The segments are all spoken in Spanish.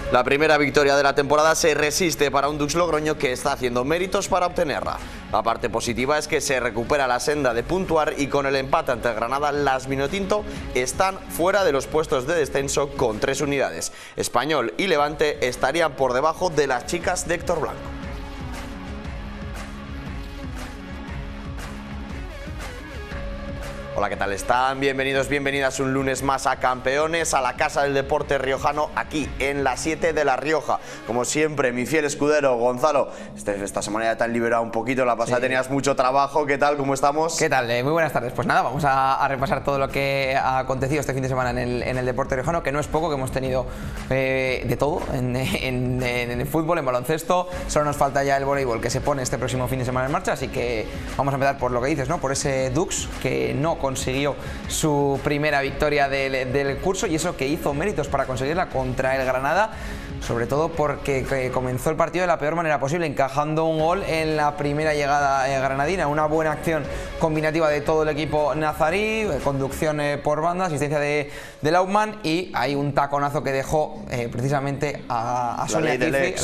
La primera victoria de la temporada se resiste para un Dux Logroño que está haciendo méritos para obtenerla. La parte positiva es que se recupera la senda de puntuar y con el empate ante el Granada, las Vinotinto están fuera de los puestos de descenso con 3 unidades. Español y Levante estarían por debajo de las chicas de Héctor Blanco. Hola, ¿qué tal están? Bienvenidos, bienvenidas un lunes más a Campeones, a la Casa del Deporte Riojano, aquí en la 7 de La Rioja. Como siempre, mi fiel escudero, Gonzalo. Esta semana ya te han liberado un poquito, la pasada tenías mucho trabajo. ¿Qué tal? ¿Cómo estamos? ¿Qué tal? Muy buenas tardes. Pues nada, vamos a repasar todo lo que ha acontecido este fin de semana en el Deporte Riojano, que no es poco, que hemos tenido de todo en el fútbol, en baloncesto. Solo nos falta ya el voleibol, que se pone este próximo fin de semana en marcha, así que vamos a empezar por lo que dices, ¿no? Por ese Dux que no consiguió su primera victoria del curso, y eso que hizo méritos para conseguirla contra el Granada, sobre todo porque comenzó el partido de la peor manera posible, encajando un gol en la primera llegada granadina. Una buena acción combinativa de todo el equipo nazarí, conducción por banda, asistencia de Lautmann, y hay un taconazo que dejó precisamente a Sonia Kifi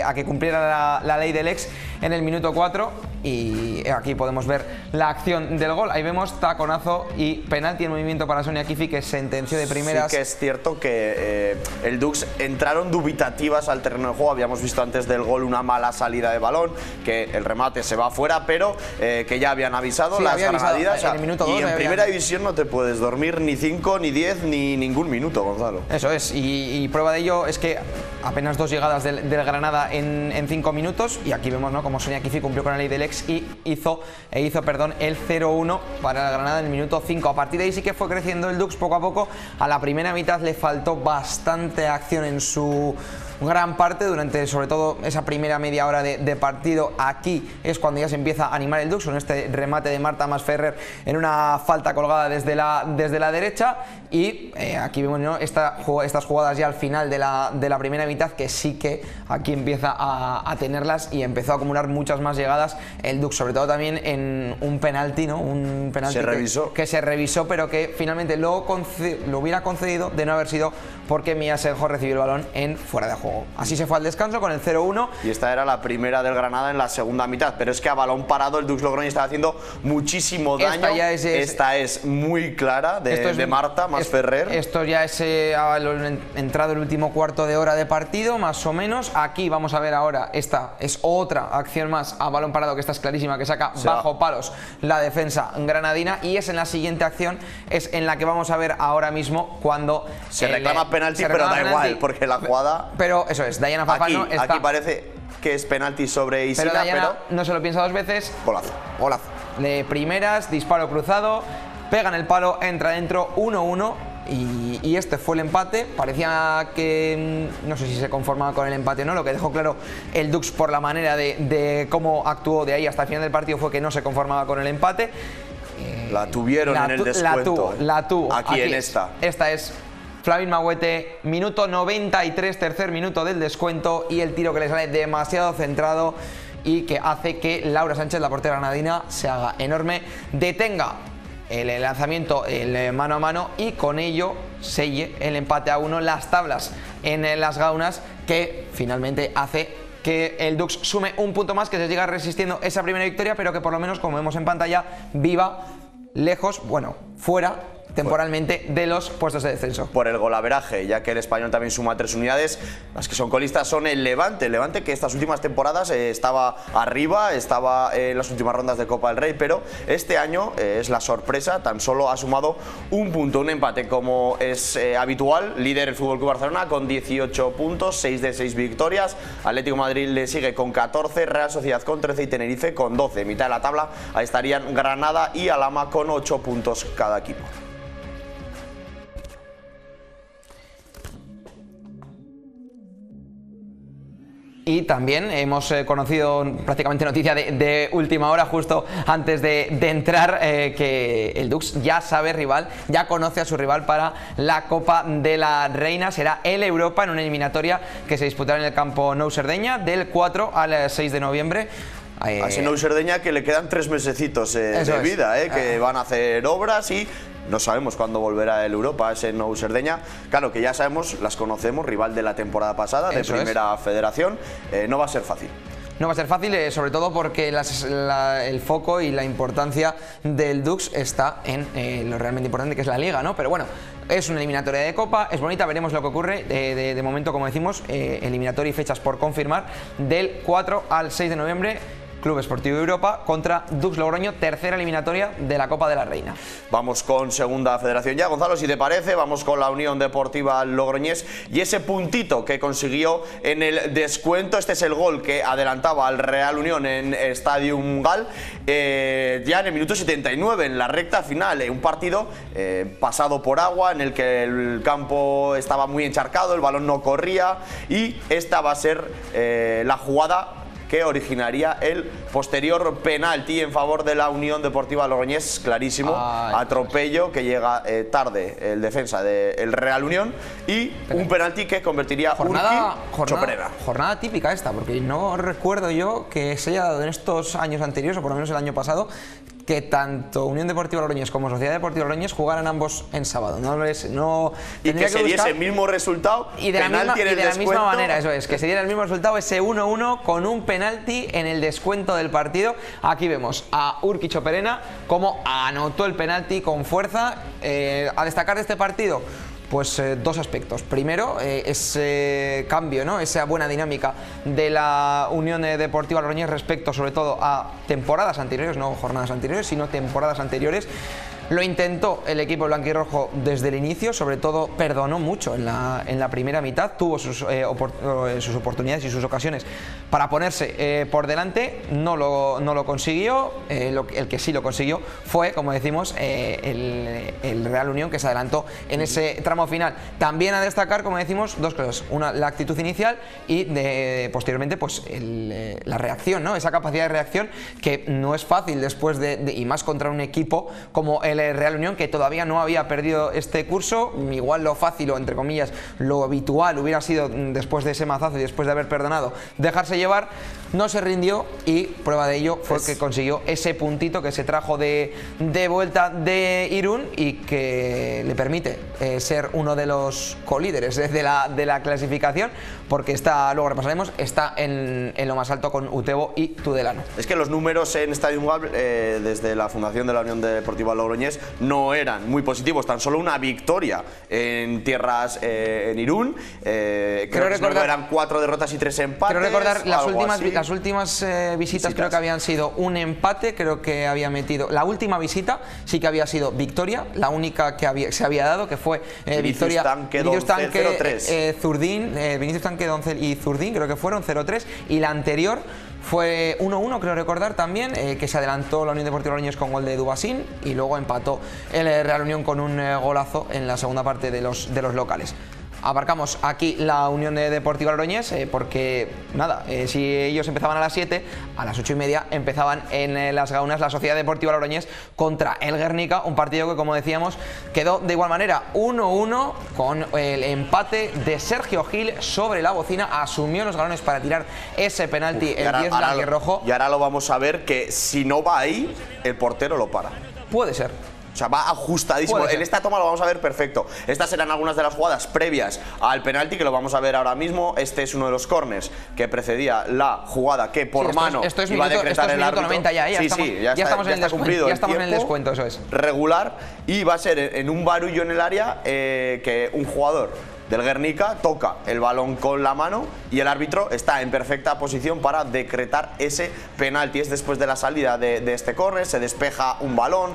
a que cumpliera la ley del ex en el minuto 4. Y aquí podemos ver la acción del gol. Ahí vemos taconazo y penalti en movimiento para Sonia Kifi, que sentenció de primeras. Sí que es cierto que el Dux entraron dubitativas al terreno de juego. Habíamos visto antes del gol una mala salida de balón, que el remate se va afuera, pero que ya habían avisado las granadinas. En el minuto 2 y en primera división no te puedes dormir ni 5, ni 10, ni ningún minuto, Gonzalo. Eso es, y prueba de ello es que apenas 2 llegadas del Granada en 5 minutos, y aquí vemos, ¿no?, como Sonia Kifi cumplió con la ley del ex y hizo el 0-1 para el Granada en el minuto 5. A partir de ahí sí que fue creciendo el Dux poco a poco. A la primera mitad le faltó bastante acción en su gran parte, durante sobre todo esa primera media hora de partido. Aquí es cuando ya se empieza a animar el Dux, con este remate de Marta Masferrer en una falta colgada desde la derecha, y aquí vemos, ¿no?, estas jugadas ya al final de la primera mitad, que sí que aquí empieza a tenerlas y empezó a acumular muchas más llegadas el Dux, sobre todo también en un penalti, ¿no? Un penalti que se revisó, pero que finalmente lo hubiera concedido de no haber sido porque Mía Senjo recibió el balón en fuera de juego. Así se fue al descanso con el 0-1. Y esta era la primera del Granada en la segunda mitad, pero es que a balón parado el Dux Logroño estaba haciendo muchísimo daño. Esta es muy clara de Marta Masferrer. Esto ya es entrado el último cuarto de hora de partido, más o menos. Aquí vamos a ver ahora, esta es otra acción más a balón parado, que esta es clarísima, que saca bajo palos la defensa granadina, y es en la siguiente acción, es en la que vamos a ver ahora mismo cuando se reclama penalti, pero da igual, porque la jugada... Pero eso es, Dayana Fafano aquí parece que es penalti sobre Isila, pero Dayana no se lo piensa 2 veces. Golazo. De primeras, disparo cruzado, pega en el palo, entra dentro, 1-1. Y este fue el empate. Parecía que no sé si se conformaba con el empate o no. Lo que dejó claro el Dux por la manera de cómo actuó de ahí hasta el final del partido fue que no se conformaba con el empate. La tuvieron en el descuento. La tuvo. Aquí en esta. Esta es Flavin Mahuete, minuto 93, tercer minuto del descuento, y el tiro que le sale demasiado centrado y que hace que Laura Sánchez, la portera granadina, se haga enorme, detenga el lanzamiento, el mano a mano, y con ello selle el empate a 1, las tablas en las gaunas, que finalmente hace que el Dux sume un punto más, que se siga resistiendo esa primera victoria, pero que por lo menos, como vemos en pantalla, viva lejos, bueno, fuera temporalmente de los puestos de descenso. Por el golaveraje, ya que el Español también suma 3 unidades, las que son colistas son el Levante, que estas últimas temporadas estaba arriba, estaba en las últimas rondas de Copa del Rey, pero este año es la sorpresa, tan solo ha sumado un punto, un empate, como es habitual. Líder el FC Barcelona con 18 puntos, 6 de 6 victorias, Atlético de Madrid le sigue con 14, Real Sociedad con 13 y Tenerife con 12. Mitad de la tabla, ahí estarían Granada y Alhama con 8 puntos cada equipo. Y también hemos conocido prácticamente noticia de última hora, justo antes de entrar, que el Dux ya sabe rival, ya conoce a su rival para la Copa de la Reina. Será el Europa en una eliminatoria que se disputará en el campo Nou Cerdeña del 4 al 6 de noviembre. A ese Nou Cerdeña que le quedan 3 mesecitos de vida, que van a hacer obras y no sabemos cuándo volverá el Europa, ese Nou Cerdeña. Claro que ya sabemos, las conocemos, rival de la temporada pasada, de Primera Federación, no va a ser fácil. No va a ser fácil, sobre todo porque el foco y la importancia del Dux está en lo realmente importante, que es la Liga, ¿no? Pero bueno, es una eliminatoria de Copa, es bonita, veremos lo que ocurre. De momento, como decimos, eliminatoria y fechas por confirmar, del 4 al 6 de noviembre. Club Esportivo Europa contra Dux Logroño, tercera eliminatoria de la Copa de la Reina. Vamos con Segunda Federación ya, Gonzalo, si te parece, vamos con la Unión Deportiva Logroñés y ese puntito que consiguió en el descuento. Este es el gol que adelantaba al Real Unión en Stadium Gal, ya en el minuto 79, en la recta final, un partido pasado por agua, en el que el campo estaba muy encharcado, el balón no corría, y esta va a ser la jugada que originaría el posterior penalti en favor de la Unión Deportiva Logroñés, clarísimo, atropello que llega tarde el defensa del Real Unión, y un penalti que convertiría jornada típica esta, porque no recuerdo yo que se haya dado en estos años anteriores, o por lo menos el año pasado, que tanto Unión Deportiva Logroñés como Sociedad Deportiva Logroñés jugaran ambos en sábado. Y que se diese el mismo resultado, y de la misma manera, eso es, que se diera el mismo resultado, ese 1-1 con un penalti en el descuento del partido. Aquí vemos a Urki Choperena como anotó el penalti con fuerza. A destacar de este partido, pues dos aspectos. Primero, ese cambio, ¿no? Esa buena dinámica de la Unión Deportiva Logroñés respecto sobre todo a temporadas anteriores, no jornadas anteriores, sino temporadas anteriores. Lo intentó el equipo blanquirrojo desde el inicio, sobre todo perdonó mucho en la primera mitad, tuvo sus oportunidades y sus ocasiones para ponerse por delante, no lo consiguió. El que sí lo consiguió fue, como decimos, el Real Unión, que se adelantó en ese tramo final. También a destacar, como decimos, dos cosas: una, la actitud inicial, y posteriormente pues la reacción, ¿no? Esa capacidad de reacción que no es fácil después y más contra un equipo como el Real Unión, que todavía no había perdido este curso. Igual lo fácil, o entre comillas lo habitual, hubiera sido, después de ese mazazo y después de haber perdonado, dejarse llevar. No se rindió, y prueba de ello fue que consiguió ese puntito que se trajo de vuelta de Irún, y que le permite ser uno de los colíderes de la clasificación, porque luego repasaremos, está en lo más alto con Utebo y Tudelano. Es que los números en Stadium Gal, desde la fundación de la Unión Deportiva Logroñés, no eran muy positivos. Tan solo una victoria en tierras en Irún, creo que eran 4 derrotas y 3 empates. Quiero recordar las últimas visitas, creo que habían sido un empate, creo que había metido. La última visita sí que había sido victoria, la única que se había dado, que fue victoria Vinicius Tanque, Zurdín, Vinicius Tanque, Doncel y Zurdín, creo que fueron 0-3, y la anterior fue 1-1, creo recordar también, que se adelantó la Unión Deportiva Logroñés con gol de Dubasín, y luego empató el Real Unión con un golazo en la segunda parte de los locales. Abarcamos aquí la Unión Deportiva Logroñés, porque nada, si ellos empezaban a las 7, a las 8:30 empezaban en las Gaunas la Sociedad Deportiva Logroñés contra el Guernica, un partido que, como decíamos, quedó de igual manera 1-1, con el empate de Sergio Gil sobre la bocina. Asumió los galones para tirar ese penalti el 10 blanquirrojo. Y ahora lo vamos a ver, que si no va ahí, el portero lo para. Puede ser. O sea, va ajustadísimo. En esta toma lo vamos a ver perfecto. Estas eran algunas de las jugadas previas al penalti, que lo vamos a ver ahora mismo. Este es uno de los corners que precedía la jugada que por mano iba a decretar el árbitro. 90 ya estamos en el descuento, eso es. Regular, y va a ser en un barullo en el área, que un jugador del Guernica toca el balón con la mano, y el árbitro está en perfecta posición para decretar ese penalti. Es después de la salida de este córner, se despeja un balón,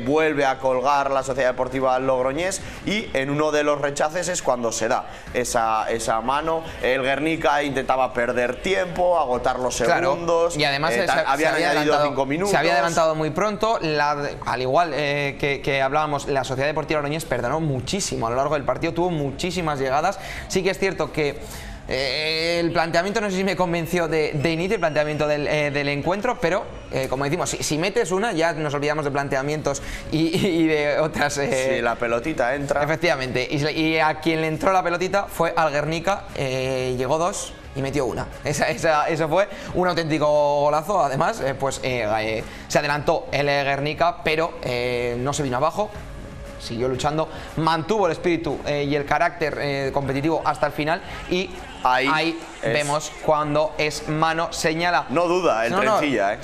vuelve a colgar la Sociedad Deportiva Logroñés, y en uno de los rechaces es cuando se da esa mano. El Guernica intentaba perder tiempo, agotar los segundos, y además habían añadido 5 minutos. Se había adelantado muy pronto, al igual que hablábamos, la Sociedad Deportiva Logroñés perdonó muchísimo a lo largo del partido, tuvo muchísimas llegadas. Sí que es cierto que el planteamiento, no sé si me convenció de inicio, el planteamiento del encuentro, pero como decimos, si metes una, ya nos olvidamos de planteamientos y de otras. Si la pelotita entra. Efectivamente, y a quien le entró la pelotita fue al Guernica, llegó 2 y metió una. Eso fue un auténtico golazo. Además, se adelantó el Guernica, pero no se vino abajo. siguió luchando, mantuvo el espíritu y el carácter competitivo hasta el final, y ahí vemos cuando es mano, señala. No duda, el trencilla,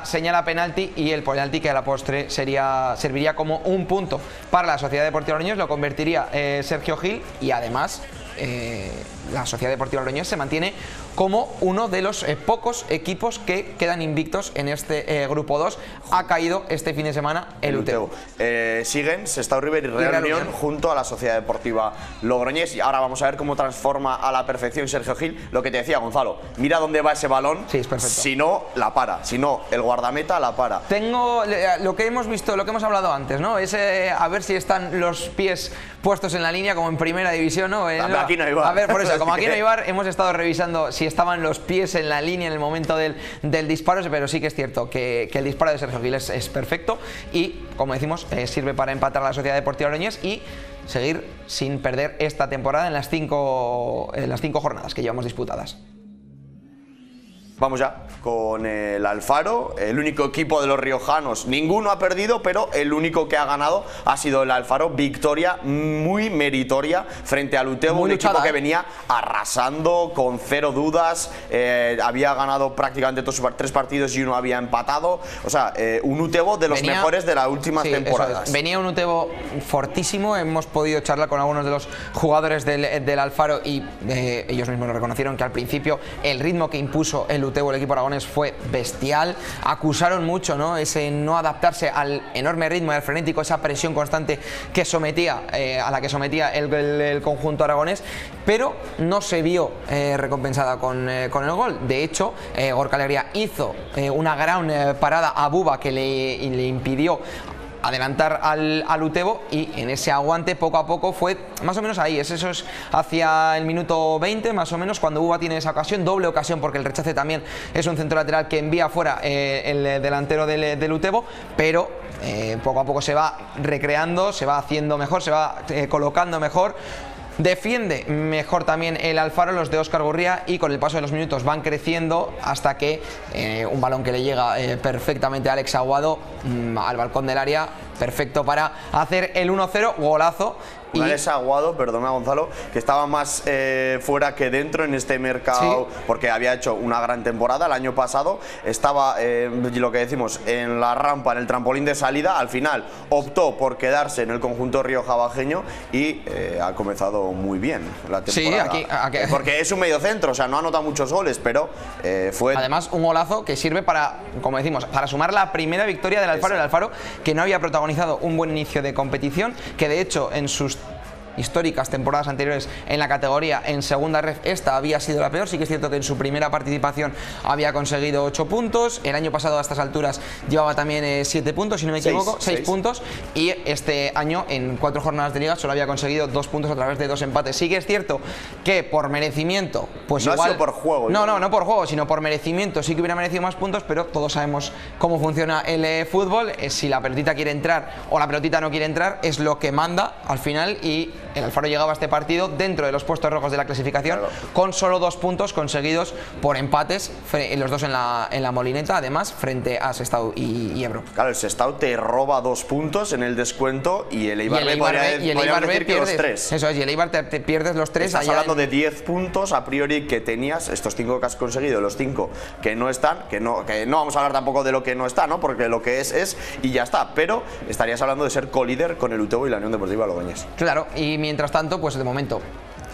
señala penalti, y el penalti que a la postre serviría como un punto para la Sociedad Deportiva Logroñés, lo convertiría Sergio Gil, y además la Sociedad Deportiva Logroñés se mantiene como uno de los pocos equipos que quedan invictos en este grupo 2. Ha caído este fin de semana el Utebo. Siguen Sestao River y Real Unión junto a la Sociedad Deportiva Logroñés, y ahora vamos a ver cómo transforma a la perfección Sergio Gil. Lo que te decía, Gonzalo, mira dónde va ese balón. Sí, es perfecto. Si no, la para. Si no, el guardameta la para. Tengo lo que hemos visto, lo que hemos hablado antes, ¿no? Es a ver si están los pies puestos en la línea como en primera división, ¿no? Aquí no hay VAR. A ver, por eso, como aquí no hay VAR, hemos estado revisando si estaban los pies en la línea en el momento del disparo, pero sí que es cierto que el disparo de Sergio Gil es perfecto, y como decimos, sirve para empatar a la Sociedad Deportiva Logroñés y seguir sin perder esta temporada en las cinco jornadas que llevamos disputadas. Vamos ya con el Alfaro, el único equipo de los riojanos. Ninguno ha perdido, pero el único que ha ganado ha sido el Alfaro. Victoria muy meritoria frente al Utebo, un equipo que venía arrasando con cero dudas. Había ganado prácticamente todos sus 3 partidos y uno había empatado. O sea, un Utebo de los mejores de las últimas temporadas. Venía un Utebo fortísimo. Hemos podido charlar con algunos de los jugadores del Alfaro y ellos mismos lo reconocieron, que al principio el ritmo que impuso el Utebo, el equipo aragonés, fue bestial. Acusaron mucho, ¿no?, ese no adaptarse al enorme ritmo y al frenético, esa presión constante que sometía, a la que sometía el conjunto aragonés, pero no se vio recompensada con el gol. De hecho, Gorka Alegría hizo una gran parada a Buba que le impidió adelantar al Utebo, y en ese aguante poco a poco fue más o menos ahí, eso es hacia el minuto 20 más o menos, cuando Buba tiene esa ocasión, doble ocasión, porque el rechace también es un centro lateral que envía fuera el delantero del Utebo, pero poco a poco se va recreando, se va haciendo mejor, se va colocando mejor. Defiende mejor también el Alfaro, los de Óscar Gurría, y con el paso de los minutos van creciendo hasta que un balón que le llega perfectamente a Alex Aguado al balcón del área, perfecto para hacer el 1-0, golazo. Un Alex Aguado, perdona Gonzalo, que estaba más fuera que dentro en este mercado, sí, porque había hecho una gran temporada el año pasado, estaba, lo que decimos, en la rampa, en el trampolín de salida. Al final optó por quedarse en el conjunto riojabajeño y ha comenzado muy bien la temporada. Sí, aquí. Porque es un mediocentro, o sea, no anota muchos goles, pero fue... Además, un golazo que sirve para, como decimos, para sumar la primera victoria del Alfaro. El Alfaro, que no había protagonizado un buen inicio de competición, que de hecho en sus históricas temporadas anteriores en la categoría, en segunda ref, esta había sido la peor. Sí que es cierto que en su primera participación había conseguido 8 puntos, el año pasado a estas alturas llevaba también 7 puntos, si no me equivoco, 6 puntos, y este año en 4 jornadas de liga solo había conseguido 2 puntos a través de 2 empates. Sí que es cierto que por merecimiento, pues no igual, ha sido por juego, no por juego, sino por merecimiento sí que hubiera merecido más puntos, pero todos sabemos cómo funciona el fútbol. Si la pelotita quiere entrar o la pelotita no quiere entrar, es lo que manda al final, y el Alfaro llegaba a este partido dentro de los puestos rojos de la clasificación, con solo 2 puntos conseguidos por empates, los dos en la Molineta, además frente a Sestao y Ebro. Claro, el Sestao te roba 2 puntos en el descuento y el Eibar B pierde los 3. Eso es, y el Eibar te pierdes los 3. Estás hablando de 10 puntos a priori que tenías, estos 5 que has conseguido, los 5 que no están, que no vamos a hablar tampoco de lo que no está, ¿no?, porque lo que es y ya está, pero estarías hablando de ser colíder con el Utebo y la Unión Deportiva Logroñés. Claro, y mientras tanto, pues de momento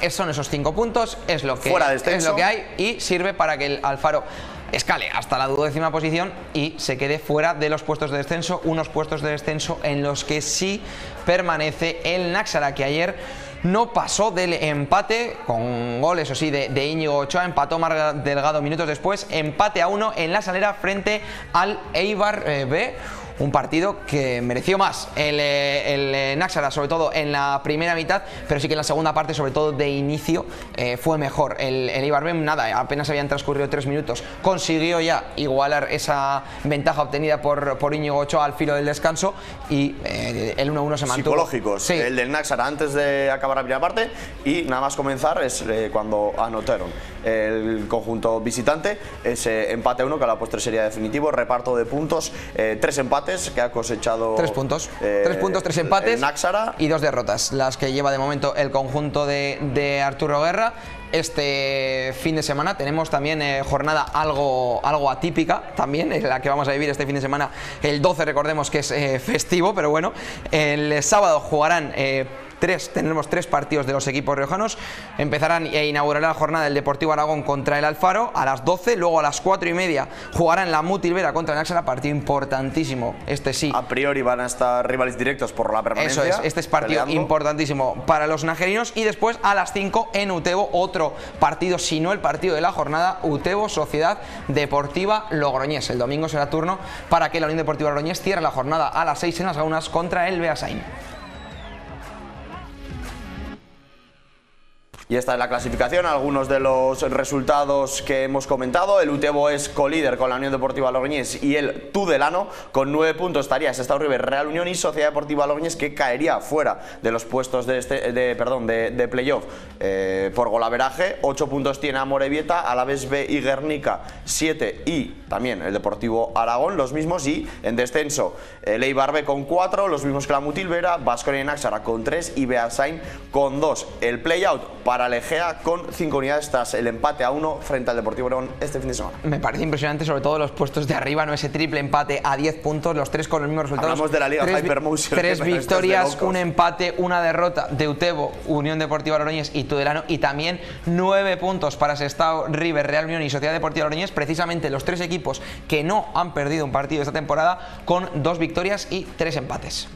son esos 5 puntos, es lo que hay, y sirve para que el Alfaro escale hasta la 12ª posición y se quede fuera de los puestos de descenso, unos puestos de descenso en los que sí permanece el Náxara, que ayer no pasó del empate, con goles, eso sí, de Íñigo Ochoa. Empató Marc Delgado minutos después, empate a 1 en la Salera frente al Eibar B. Un partido que mereció más el Náxara, sobre todo en la primera mitad, pero sí que en la segunda parte, sobre todo de inicio, fue mejor. El Eibar B, nada, apenas habían transcurrido 3 minutos, consiguió ya igualar esa ventaja obtenida por Íñigo Ochoa al filo del descanso, y el 1-1 se mantuvo. Psicológicos, sí. El del Náxara antes de acabar la primera parte, y nada más comenzar es cuando anotaron el conjunto visitante ese empate a 1, que a la postre sería definitivo. Reparto de puntos, 3 empates empates que ha cosechado. 3 puntos. 3 puntos, 3 empates. Náxara. Y 2 derrotas, las que lleva de momento el conjunto de Arturo Guerra. Este fin de semana tenemos también jornada algo atípica, también en la que vamos a vivir este fin de semana. El 12, recordemos que es festivo, pero bueno, el sábado jugarán tendremos 3 partidos de los equipos riojanos. Empezarán e inaugurará la jornada del Deportivo Aragón contra el Alfaro a las 12, luego a las 4:30 jugarán la Mutilvera contra el Náxara, partido importantísimo, este sí. A priori van a estar rivales directos por la permanencia. Eso es, este es partido importantísimo para los najerinos. Y después a las 5 en Utebo, otro partido, si no el partido de la jornada, Utebo Sociedad Deportiva Logroñés. El domingo será turno para que la Unión Deportiva Logroñés cierre la jornada a las 6 en Las Gaunas contra el Beasain. Y esta es la clasificación, algunos de los resultados que hemos comentado. El Utebo es colíder con la Unión Deportiva Logroñés y el Tudelano con 9 puntos estaría Sestao River, Real Unión y Sociedad Deportiva Logroñés, que caería fuera de los puestos de playoff por golaveraje. 8 puntos tiene Amorebieta, Alavés B y Guernica 7 y también el Deportivo Aragón los mismos, y en descenso el Eibar B con 4, los mismos que la Mutilvera, Baskonia y Náxara con 3 y Beasain con 2. El playout para Legea con 5 unidades tras el empate a 1 frente al Deportivo Aragón este fin de semana. Me parece impresionante, sobre todo los puestos de arriba, ¿no? Ese triple empate a 10 puntos, los 3 con los mismos resultados. Hablamos de la Liga Hypermotion. 3 victorias, un empate, una derrota de Utebo, Unión Deportiva Logroñés y Tudelano, y también 9 puntos para Sestao River, Real Unión y Sociedad Deportiva Logroñés, precisamente los 3 equipos que no han perdido un partido esta temporada, con 2 victorias y 3 empates.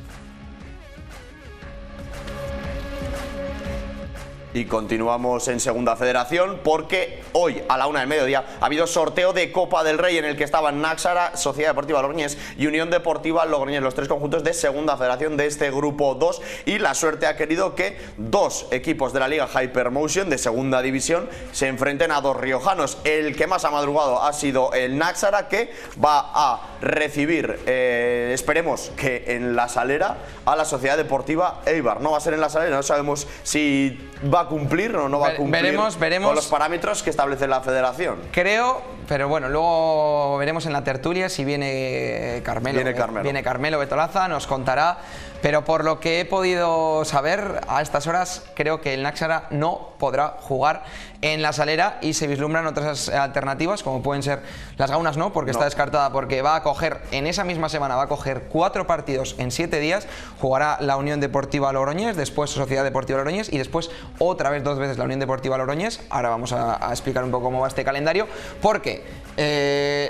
Y continuamos en Segunda Federación, porque hoy a la 1 del mediodía ha habido sorteo de Copa del Rey en el que estaban Náxara, Sociedad Deportiva Logroñés y Unión Deportiva Logroñés, los 3 conjuntos de Segunda Federación de este grupo 2, y la suerte ha querido que 2 equipos de la Liga Hypermotion de Segunda División se enfrenten a 2 riojanos. El que más ha madrugado ha sido el Náxara, que va a recibir, esperemos que en La Salera, a la Sociedad Deportiva Eibar. No va a ser en La Salera, no sabemos si va a cumplir o no va a cumplir veremos con los parámetros que establece la federación. Creo, pero bueno, luego veremos en la tertulia si viene Carmelo. Viene Carmelo Betolaza, nos contará. Pero por lo que he podido saber a estas horas, creo que el Náxara no podrá jugar en La Salera y se vislumbran otras alternativas, como pueden ser Las Gaunas, no, porque está descartada, porque va a coger, en esa misma semana, va a coger 4 partidos en 7 días. Jugará la Unión Deportiva Logroñés, después Sociedad Deportiva Logroñés y después otra vez 2 veces la Unión Deportiva Logroñés. Ahora vamos a explicar un poco cómo va este calendario, porque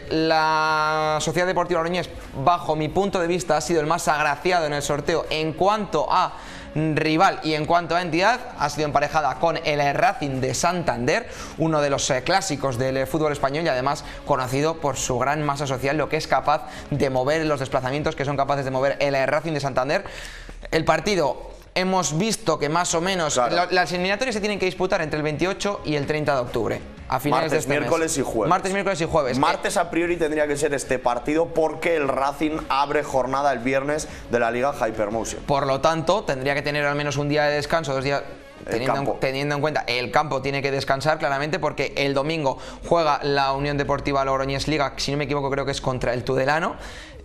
la Sociedad Deportiva Logroñés, bajo mi punto de vista, ha sido el más agraciado en el sorteo en cuanto a rival y en cuanto a entidad. Ha sido emparejada con el Racing de Santander, uno de los clásicos del fútbol español y además conocido por su gran masa social, lo que es capaz de mover, los desplazamientos que son capaces de mover el Racing de Santander. El partido, hemos visto que más o menos, claro, las eliminatorias se tienen que disputar entre el 28 y el 30 de octubre. A finales de este miércoles mes. Y jueves. Martes, miércoles y jueves. Martes a priori tendría que ser este partido, porque el Racing abre jornada el viernes de la Liga Hypermotion. Por lo tanto, tendría que tener al menos un día de descanso, 2 días. Teniendo en cuenta, el campo tiene que descansar claramente, porque el domingo juega la Unión Deportiva Logroñés Liga, si no me equivoco creo que es contra el Tudelano.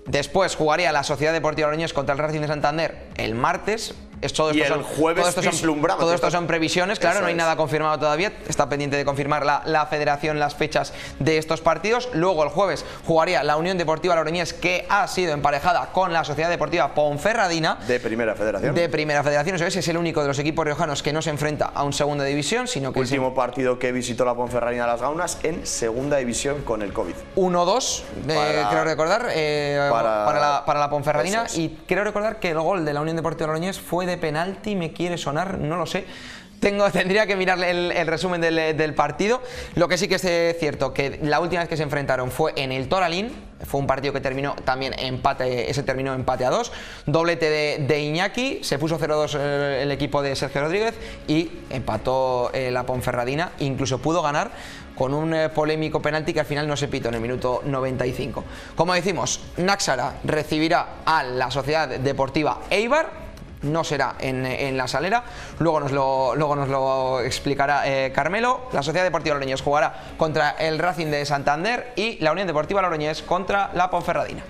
Después jugaría la Sociedad Deportiva Logroñés contra el Racing de Santander el martes. Y el jueves vislumbramos. Todo esto son previsiones, claro, no hay nada confirmado todavía. Está pendiente de confirmar la federación las fechas de estos partidos. Luego el jueves jugaría la Unión Deportiva Logroñés, que ha sido emparejada con la Sociedad Deportiva Ponferradina. De Primera Federación. De Primera Federación, eso es el único de los equipos riojanos que no se enfrenta a un Segunda División, sino que último partido que visitó la Ponferradina Las Gaunas en Segunda División con el COVID. 1-2, creo recordar, para la Ponferradina. Y creo recordar que el gol de la Unión Deportiva Logroñés fue de penalti, me quiere sonar, no lo sé. Tendría que mirarle el resumen del partido. Lo que sí que es cierto, que la última vez que se enfrentaron fue en el Toralín. Fue un partido que terminó también empate, ese terminó empate a 2. Doblete de Iñaki, se puso 0-2 el equipo de Sergio Rodríguez y empató la Ponferradina. Incluso pudo ganar con un polémico penalti que al final no se pitó en el minuto 95. Como decimos, Náxara recibirá a la Sociedad Deportiva Eibar. No será en La Salera, luego nos lo explicará Carmelo. La Sociedad Deportiva Logroñés jugará contra el Racing de Santander y la Unión Deportiva Logroñés contra la Ponferradina.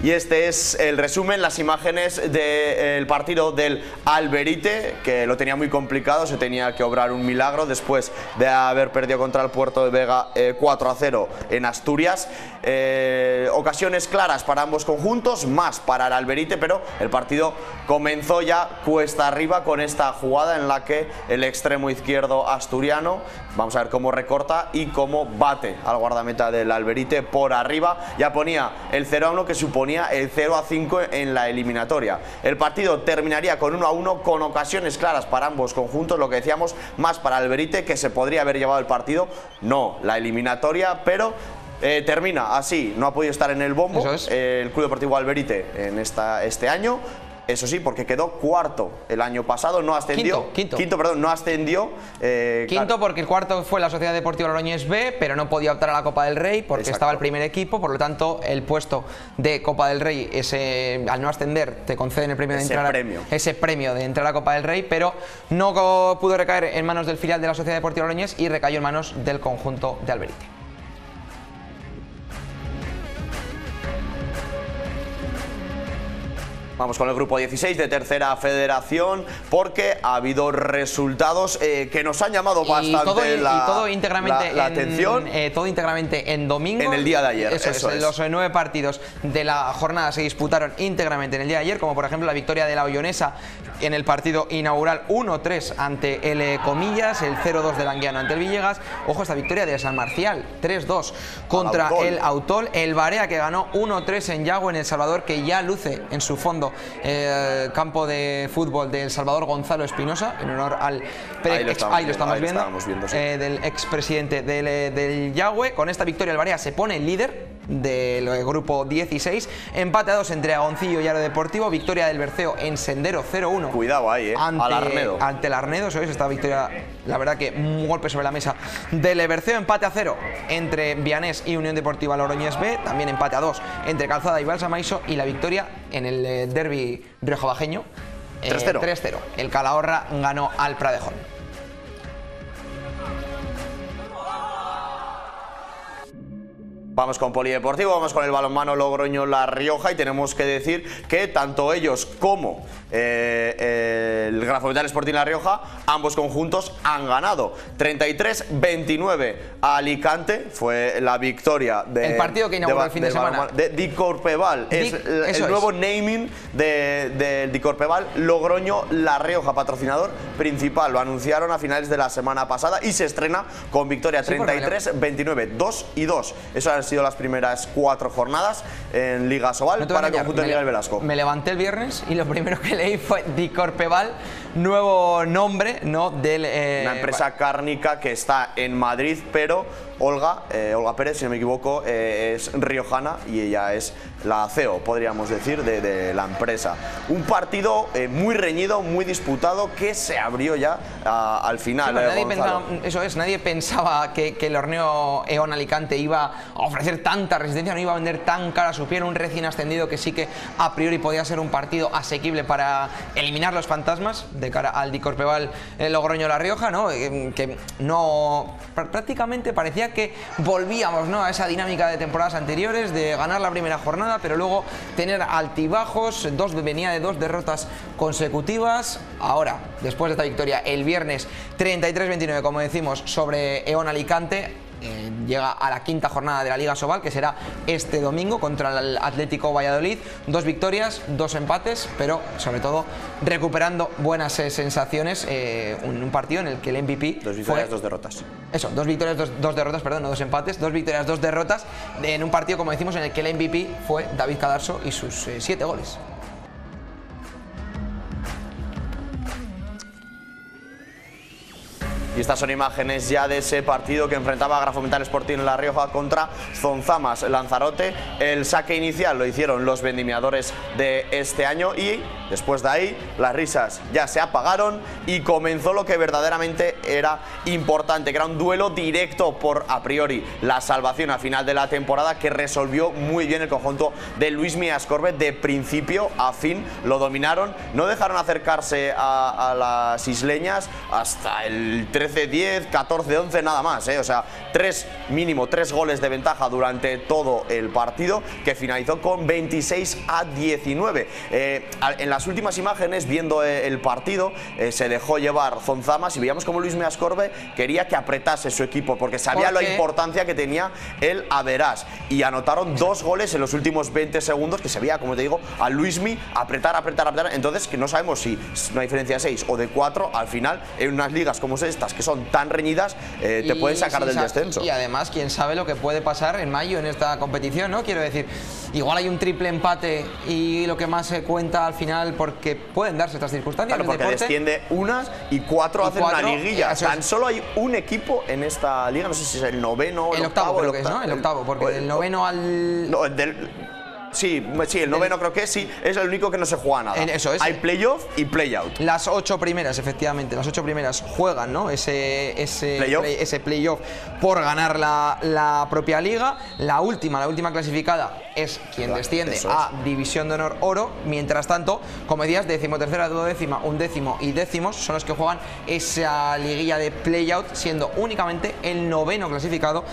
Y este es el resumen, las imágenes del partido del Alberite, que lo tenía muy complicado, se tenía que obrar un milagro después de haber perdido contra el Puerto de Vega 4-0 en Asturias. Ocasiones claras para ambos conjuntos, más para el Alberite, pero el partido comenzó ya cuesta arriba con esta jugada en la que el extremo izquierdo asturiano, vamos a ver cómo recorta y cómo bate al guardameta del Alberite por arriba. Ya ponía el 0-1, que suponía el 0-5 en la eliminatoria. El partido terminaría con 1-1, con ocasiones claras para ambos conjuntos, lo que decíamos, más para Alberite, que se podría haber llevado el partido, no la eliminatoria, pero termina así. No ha podido estar en el bombo el Club Deportivo Alberite en este año. Eso sí, porque quedó cuarto el año pasado, no ascendió. Quinto, perdón, no ascendió. Quinto porque el cuarto fue la Sociedad Deportiva Logroñés B, pero no podía optar a la Copa del Rey porque estaba el primer equipo, por lo tanto el puesto de Copa del Rey, al no ascender, te conceden el premio de ese premio de entrar a la Copa del Rey, pero no pudo recaer en manos del filial de la Sociedad Deportiva Logroñés y recayó en manos del conjunto de Alberite. Vamos con el grupo 16 de Tercera Federación, porque ha habido resultados que nos han llamado bastante la atención. Todo íntegramente en domingo. En el día de ayer. Eso es. Los 9 partidos de la jornada se disputaron íntegramente en el día de ayer, como por ejemplo la victoria de la Ollonesa en el partido inaugural 1-3 ante el Comillas, el 0-2 del Anguiano ante el Villegas. Ojo, esta victoria de San Marcial, 3-2 contra el Autol. El Barea, que ganó 1-3 en Yago, en El Salvador, que ya luce en su fondo campo de fútbol del Salvador Gonzalo Espinosa, en honor al del expresidente del Yagüe. Con esta victoria el Barea se pone líder del grupo 16, empate a 2 entre Agoncillo y Aro Deportivo, victoria del Berceo en Sendero 0-1. Cuidado ahí, ante el Arnedo, ¿sabes? Esta victoria, la verdad que un golpe sobre la mesa del Berceo. Empate a 0 entre Vianés y Unión Deportiva Logroñés B, también empate a 2 entre Calzada y Balsamaiso, y la victoria en el derbi riojabajeño 3-0. El Calahorra ganó al Pradejón. Vamos con Polideportivo, vamos con el balonmano Logroño-La Rioja, y tenemos que decir que tanto ellos como el Grafometal Sporting La Rioja, ambos conjuntos han ganado. 33-29 a Alicante, fue la victoria el partido que inauguró el fin de semana de Dicorpeval. Es el nuevo naming de Dicorpeval Logroño-La Rioja, patrocinador principal. Lo anunciaron a finales de la semana pasada y se estrena con victoria 33-29, 2-2. Eso han sido las primeras 4 jornadas en Liga Sobal para el conjunto de Miguel Velasco. Me levanté el viernes y lo primero que leí fue Dicorpeval, nuevo nombre, ¿no? Una empresa cárnica que está en Madrid, pero Olga Pérez, si no me equivoco, es riojana y ella es la CEO, podríamos decir, de la empresa. Un partido muy reñido, muy disputado, que se abrió ya al final. Nadie pensaba que el Horneo Eón Alicante iba a ofrecer tanta resistencia, no iba a vender tan cara su piel, un recién ascendido que sí que a priori podía ser un partido asequible para eliminar los fantasmas de cara al Dicorpeval Logroño-La Rioja, ¿no? Que no prácticamente parecía que volvíamos, ¿no?, a esa dinámica de temporadas anteriores, de ganar la primera jornada pero luego tener altibajos. Venía de 2 derrotas consecutivas. Ahora, después de esta victoria el viernes 33-29, como decimos, sobre Eón Alicante, llega a la 5ª jornada de la Liga Sobal, que será este domingo contra el Atlético Valladolid. 2 victorias, 2 empates, pero sobre todo recuperando buenas sensaciones. Un partido en el que el MVP 2 victorias, 2 derrotas. Eso, 2 victorias, 2 derrotas, perdón, no 2 empates, 2 victorias, 2 derrotas, en un partido, como decimos, en el que el MVP fue David Cadarso y sus 7 goles. Y estas son imágenes ya de ese partido que enfrentaba a Grafometal Sporting La Rioja contra Zonzamas Lanzarote. El saque inicial lo hicieron los vendimiadores de este año y Después de ahí, las risas ya se apagaron y comenzó lo que verdaderamente era importante, que era un duelo directo por, a priori, la salvación a final de la temporada, que resolvió muy bien el conjunto de Luismi Ascorbe. De principio a fin lo dominaron, no dejaron acercarse a las isleñas hasta el 13-10, 14-11, nada más, o sea, mínimo tres goles de ventaja durante todo el partido, que finalizó con 26-19. En las últimas imágenes, viendo el partido, se dejó llevar Zonzamas y veíamos como Luismi Ascorbe quería que apretase su equipo, porque sabía la importancia que tenía el average, y anotaron 2 goles en los últimos 20 segundos, que se veía, como te digo, a Luismi apretar. Entonces, que no sabemos si una diferencia de 6 o de 4, al final, en unas ligas como estas, que son tan reñidas, te pueden sacar del descenso. Y además, quién sabe lo que puede pasar en mayo en esta competición, ¿no? Quiero decir, igual hay un triple empate y lo que más se cuenta al final, porque pueden darse estas circunstancias. Claro, porque desciende unas y 4 hacen una liguilla. Tan solo hay un equipo en esta liga, no sé si es el noveno o el octavo. Creo que es, ¿no? El octavo, porque del noveno al... No, Sí, el noveno creo que sí, es el único que no se juega nada. Eso es. Hay playoff y playout. Las 8 primeras, efectivamente, las 8 primeras juegan, ¿no? Ese playoff por ganar la propia liga. La última clasificada es quien desciende a División de Honor Oro. Mientras tanto, como decías, 13ª, 12ª, 11º y 10º son los que juegan esa liguilla de playout, siendo únicamente el noveno clasificado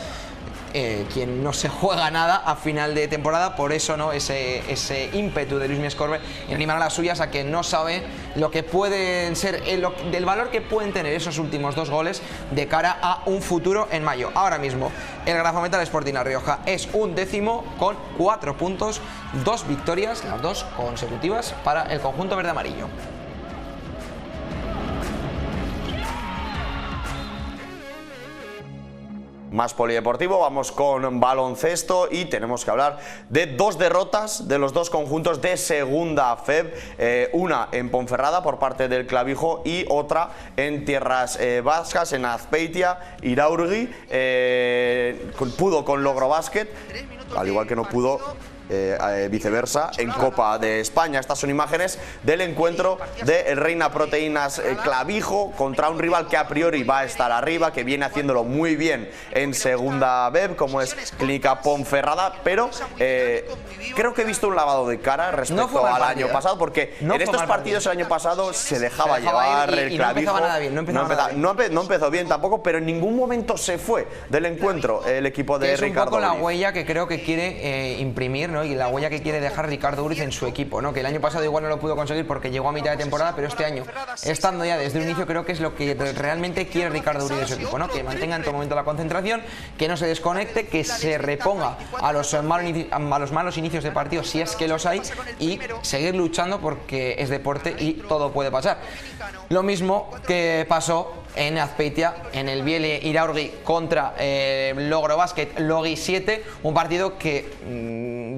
quien no se juega nada a final de temporada. Por eso, ¿no?, ese ímpetu de Luismi Ascorbe en animar a las suyas a que no sabe lo que pueden ser, del valor que pueden tener esos últimos 2 goles de cara a un futuro en mayo. Ahora mismo el Grafometal Sporting La Rioja es un 10º con 4 puntos, 2 victorias, las 2 consecutivas para el conjunto verde amarillo. Más polideportivo, vamos con baloncesto y tenemos que hablar de 2 derrotas de los 2 conjuntos de segunda FEB, una en Ponferrada por parte del Clavijo y otra en tierras vascas, en Azpeitia. Iraurgi pudo con Logrobasket, al igual que no pudo viceversa en Copa de España. Estas son imágenes del encuentro del Reina Proteínas Clavijo contra un rival que a priori va a estar arriba, que viene haciéndolo muy bien en segunda BEB, como es Clínica Ponferrada, pero creo que he visto un lavado de cara respecto al año pasado, porque en estos partidos el año pasado se dejaba llevar el Clavijo. No empezó bien tampoco, pero en ningún momento se fue del encuentro el equipo de Ricardo. Es un poco la huella que creo que quiere imprimir, ¿no?, y la huella que quiere dejar Ricardo Uriz en su equipo, ¿no?, que el año pasado igual no lo pudo conseguir porque llegó a mitad de temporada, pero este año, estando ya desde un inicio, creo que es lo que realmente quiere Ricardo Uriz de su equipo, ¿no?, que mantenga en todo momento la concentración, que no se desconecte, que se reponga a los malos inicios de partido, si es que los hay, y seguir luchando, porque es deporte y todo puede pasar. Lo mismo que pasó en Azpeitia, en el Biele Iraurgi contra Logrobasket Logi 7, un partido que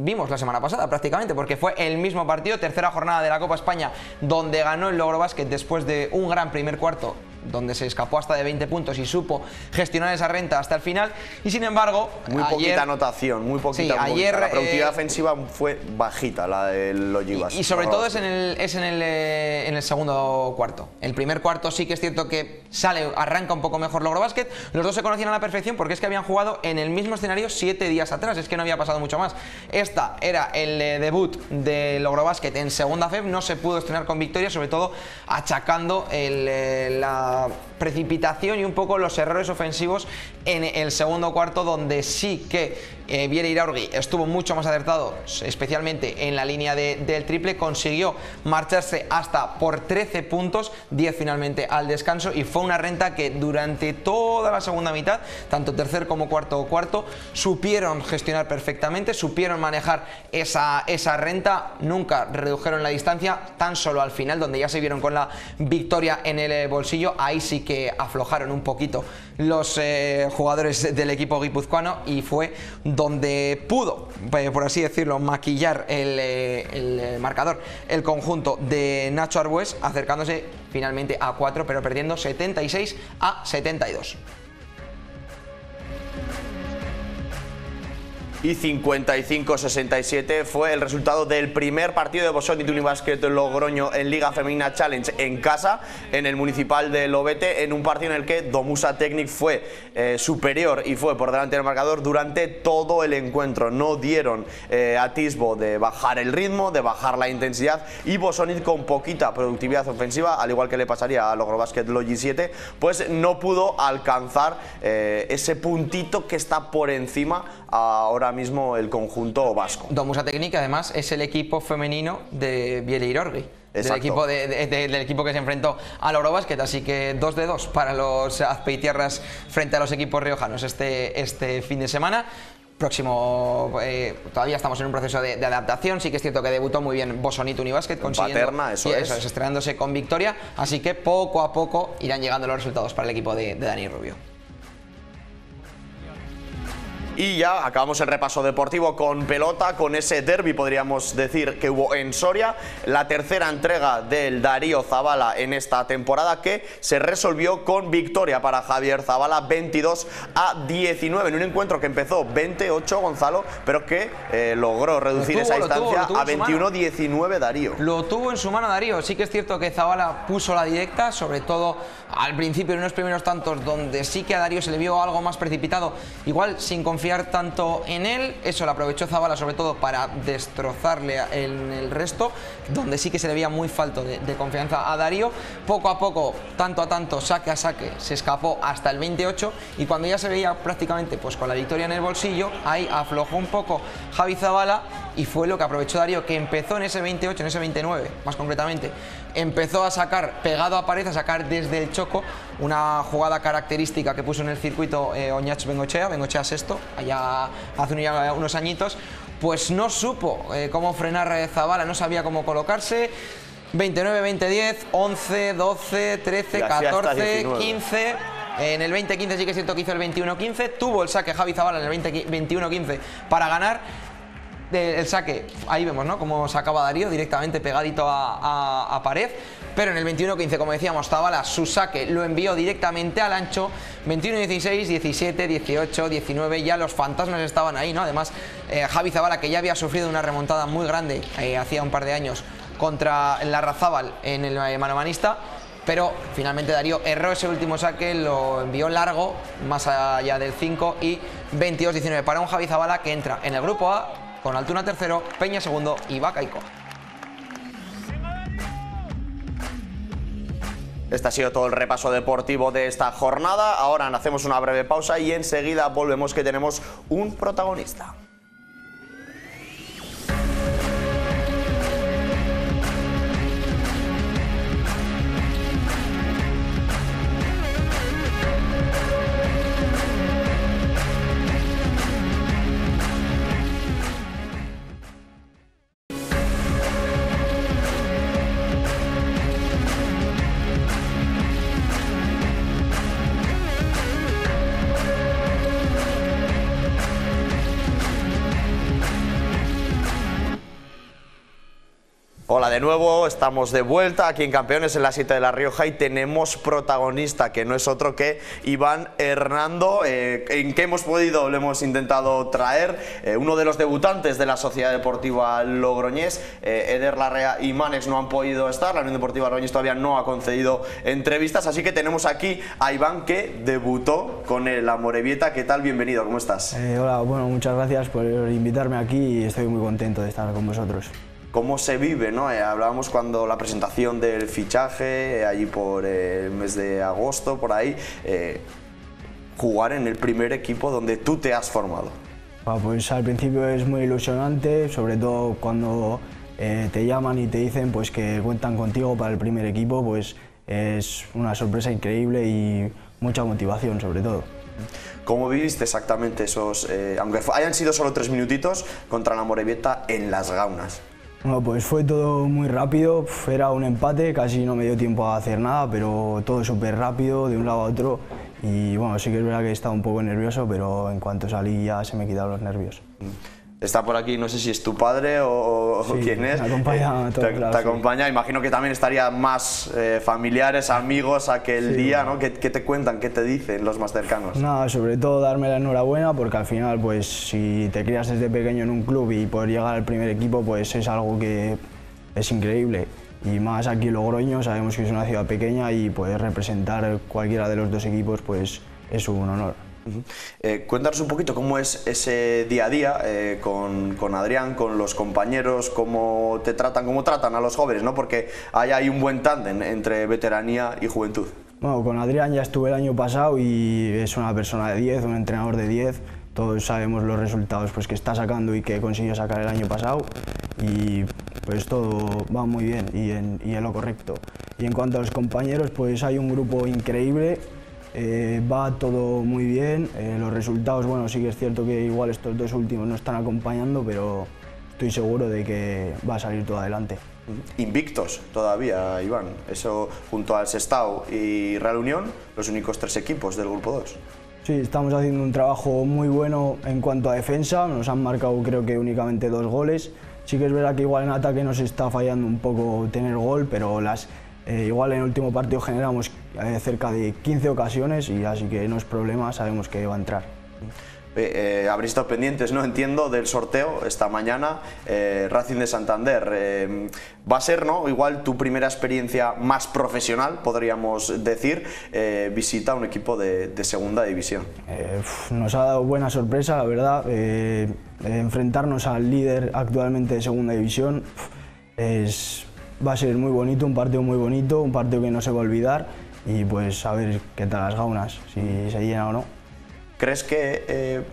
vimos la semana pasada prácticamente, porque fue el mismo partido, tercera jornada de la Copa España, donde ganó el Logrobasket después de un gran primer cuarto, donde se escapó hasta de 20 puntos y supo gestionar esa renta hasta el final. Y sin embargo, muy poquita anotación, muy poquita. Sí, ayer la productividad ofensiva fue bajita, la del Logibas. Y sobre todo es en el segundo cuarto. El primer cuarto sí que es cierto que arranca un poco mejor Logrobasket. Los dos se conocían a la perfección porque es que habían jugado en el mismo escenario 7 días atrás. Es que no había pasado mucho más. Esta era el debut de Logrobasket en segunda FEB. No se pudo estrenar con victoria, sobre todo achacando la precipitación y un poco los errores ofensivos en el segundo cuarto, donde sí que Biele Iraurgi estuvo mucho más acertado, especialmente en la línea del triple. Consiguió marcharse hasta por 13 puntos, 10 finalmente al descanso, y fue una renta que durante toda la segunda mitad, tanto tercer como cuarto, supieron gestionar perfectamente, supieron manejar esa renta, nunca redujeron la distancia, tan solo al final, donde ya se vieron con la victoria en el bolsillo. Ahí sí que aflojaron un poquito los jugadores del equipo guipuzcoano, y fue donde pudo, por así decirlo, maquillar el marcador el conjunto de Nacho Arbues, acercándose finalmente a 4, pero perdiendo 76-72. y 55-67 fue el resultado del primer partido de Bosonit Unibasket Logroño en Liga Femenina Challenge en casa, en el Municipal de Lobete, en un partido en el que Domusa Technic fue superior y fue por delante del marcador durante todo el encuentro. No dieron atisbo de bajar el ritmo, de bajar la intensidad, y Bosonit, con poquita productividad ofensiva, al igual que le pasaría a Logrobasket Logi 7, pues no pudo alcanzar ese puntito que está por encima ahora mismo el conjunto vasco. Domusa Technic además es el equipo femenino de Bieleirorgi. Del equipo, del equipo que se enfrentó al Eurobasket, así que 2 de 2 para los azpeitiarras frente a los equipos riojanos este fin de semana. Próximo, todavía estamos en un proceso de adaptación. Sí que es cierto que debutó muy bien Bosonit Unibasket, consiguiendo Paterna, eso es, estrenándose con victoria, así que poco a poco irán llegando los resultados para el equipo de Dani Rubio. Y ya acabamos el repaso deportivo con pelota, con ese derbi, podríamos decir, que hubo en Soria, la tercera entrega del Darío Zabala en esta temporada, que se resolvió con victoria para Javier Zabala, 22-19, en un encuentro que empezó 28, Gonzalo, pero que logró reducir esa distancia a 21-19 Darío. Lo tuvo en su mano Darío. Sí que es cierto que Zabala puso la directa, sobre todo al principio, en unos primeros tantos donde sí que a Darío se le vio algo más precipitado, igual sin confiar tanto en él. Eso lo aprovechó Zabala sobre todo para destrozarle en el resto, donde sí que se le veía muy falto de confianza a Darío. Poco a poco, tanto a tanto, saque a saque, se escapó hasta el 28, y cuando ya se veía prácticamente pues con la victoria en el bolsillo, ahí aflojó un poco Javi Zabala, y fue lo que aprovechó Darío, que empezó en ese 28, en ese 29 más concretamente, empezó a sacar pegado a pared, a sacar desde el choco, una jugada característica que puso en el circuito Oñach Bengochea sexto, allá hace unos añitos. Pues no supo cómo frenar Zabala, no sabía cómo colocarse. 29-20-10, 11, 12, 13, 14, 15... En el 20-15 sí que es cierto que hizo el 21-15, tuvo el saque Javi Zabala en el 21-15 para ganar. El saque, ahí vemos, ¿no?, cómo sacaba Darío directamente pegadito a pared, pero en el 21-15, como decíamos, Zabala su saque lo envió directamente al ancho. 21-16, 17, 18, 19, ya los fantasmas estaban ahí, ¿no? Además, Javi Zabala, que ya había sufrido una remontada muy grande hacía un par de años contra el Larrazábal en el manomanista, pero finalmente Darío erró ese último saque, lo envió largo, más allá del 5, y 22-19 para un Javi Zabala que entra en el grupo A con Altuna tercero, Peña segundo y Bacaico. Este ha sido todo el repaso deportivo de esta jornada. Ahora hacemos una breve pausa y enseguida volvemos, que tenemos un protagonista. Hola de nuevo, estamos de vuelta aquí en Campeones en la 7 de La Rioja, y tenemos protagonista, que no es otro que Iván Hernando. ¿En qué hemos podido? Le hemos intentado traer uno de los debutantes de la Sociedad Deportiva Logroñés. Eder Larrea y Manex no han podido estar, la Unión Deportiva Logroñés todavía no ha concedido entrevistas, así que tenemos aquí a Iván, que debutó con el Amorebieta. ¿Qué tal? Bienvenido, ¿cómo estás? Hola, bueno, muchas gracias por invitarme aquí y estoy muy contento de estar con vosotros. ¿Cómo se vive, no? Hablábamos cuando la presentación del fichaje, allí por el mes de agosto, por ahí, jugar en el primer equipo donde tú te has formado. Pues al principio es muy ilusionante, sobre todo cuando te llaman y te dicen pues que cuentan contigo para el primer equipo, pues es una sorpresa increíble y mucha motivación sobre todo. ¿Cómo viviste exactamente esos, aunque hayan sido solo 3 minutitos, contra la Amorebieta en Las Gaunas? Bueno, pues fue todo muy rápido, era un empate, casi no me dio tiempo a hacer nada, pero todo súper rápido, de un lado a otro, y bueno, sí que es verdad que he estado un poco nervioso, pero en cuanto salí ya se me quitaron los nervios. Está por aquí, no sé si es tu padre o Sí, quién es. me acompaña a todos lados, te sí. acompaña, imagino que también estarían más familiares, amigos aquel Sí, día, bueno. ¿no? ¿Qué te cuentan, qué te dicen los más cercanos? Nada, sobre todo darme la enhorabuena porque al final, pues si te crías desde pequeño en un club y poder llegar al primer equipo, pues es algo que es increíble. Y más aquí en Logroño, sabemos que es una ciudad pequeña y poder representar cualquiera de los dos equipos, pues es un honor. Cuéntanos un poquito cómo es ese día a día con Adrián, con los compañeros, cómo tratan a los jóvenes, ¿no? Porque hay un buen tándem entre veteranía y juventud. Bueno, con Adrián ya estuve el año pasado y es una persona de 10, un entrenador de 10. Todos sabemos los resultados pues, que está sacando y que consiguió sacar el año pasado y pues todo va muy bien y en lo correcto. Y en cuanto a los compañeros, pues hay un grupo increíble, va todo muy bien, los resultados, bueno, sí que es cierto que igual estos dos últimos no están acompañando, pero estoy seguro de que va a salir todo adelante. Invictos todavía, Iván, eso junto al Sestao y Real Unión, los únicos 3 equipos del grupo 2. Sí, estamos haciendo un trabajo muy bueno en cuanto a defensa, nos han marcado creo que únicamente 2 goles. Sí que es verdad que igual en ataque nos está fallando un poco tener gol, pero igual en el último partido generamos cerca de 15 ocasiones y así que no es problema, sabemos que va a entrar. Habréis estado pendientes, ¿no? Entiendo, del sorteo esta mañana, Racing de Santander. Va a ser, ¿no? Igual tu primera experiencia más profesional, podríamos decir, visita a un equipo de segunda división. Nos ha dado buena sorpresa, la verdad. Enfrentarnos al líder actualmente de segunda división va a ser muy bonito, un partido muy bonito, un partido que no se va a olvidar y pues a ver qué tal las gaunas, si se llena o no. ¿Crees que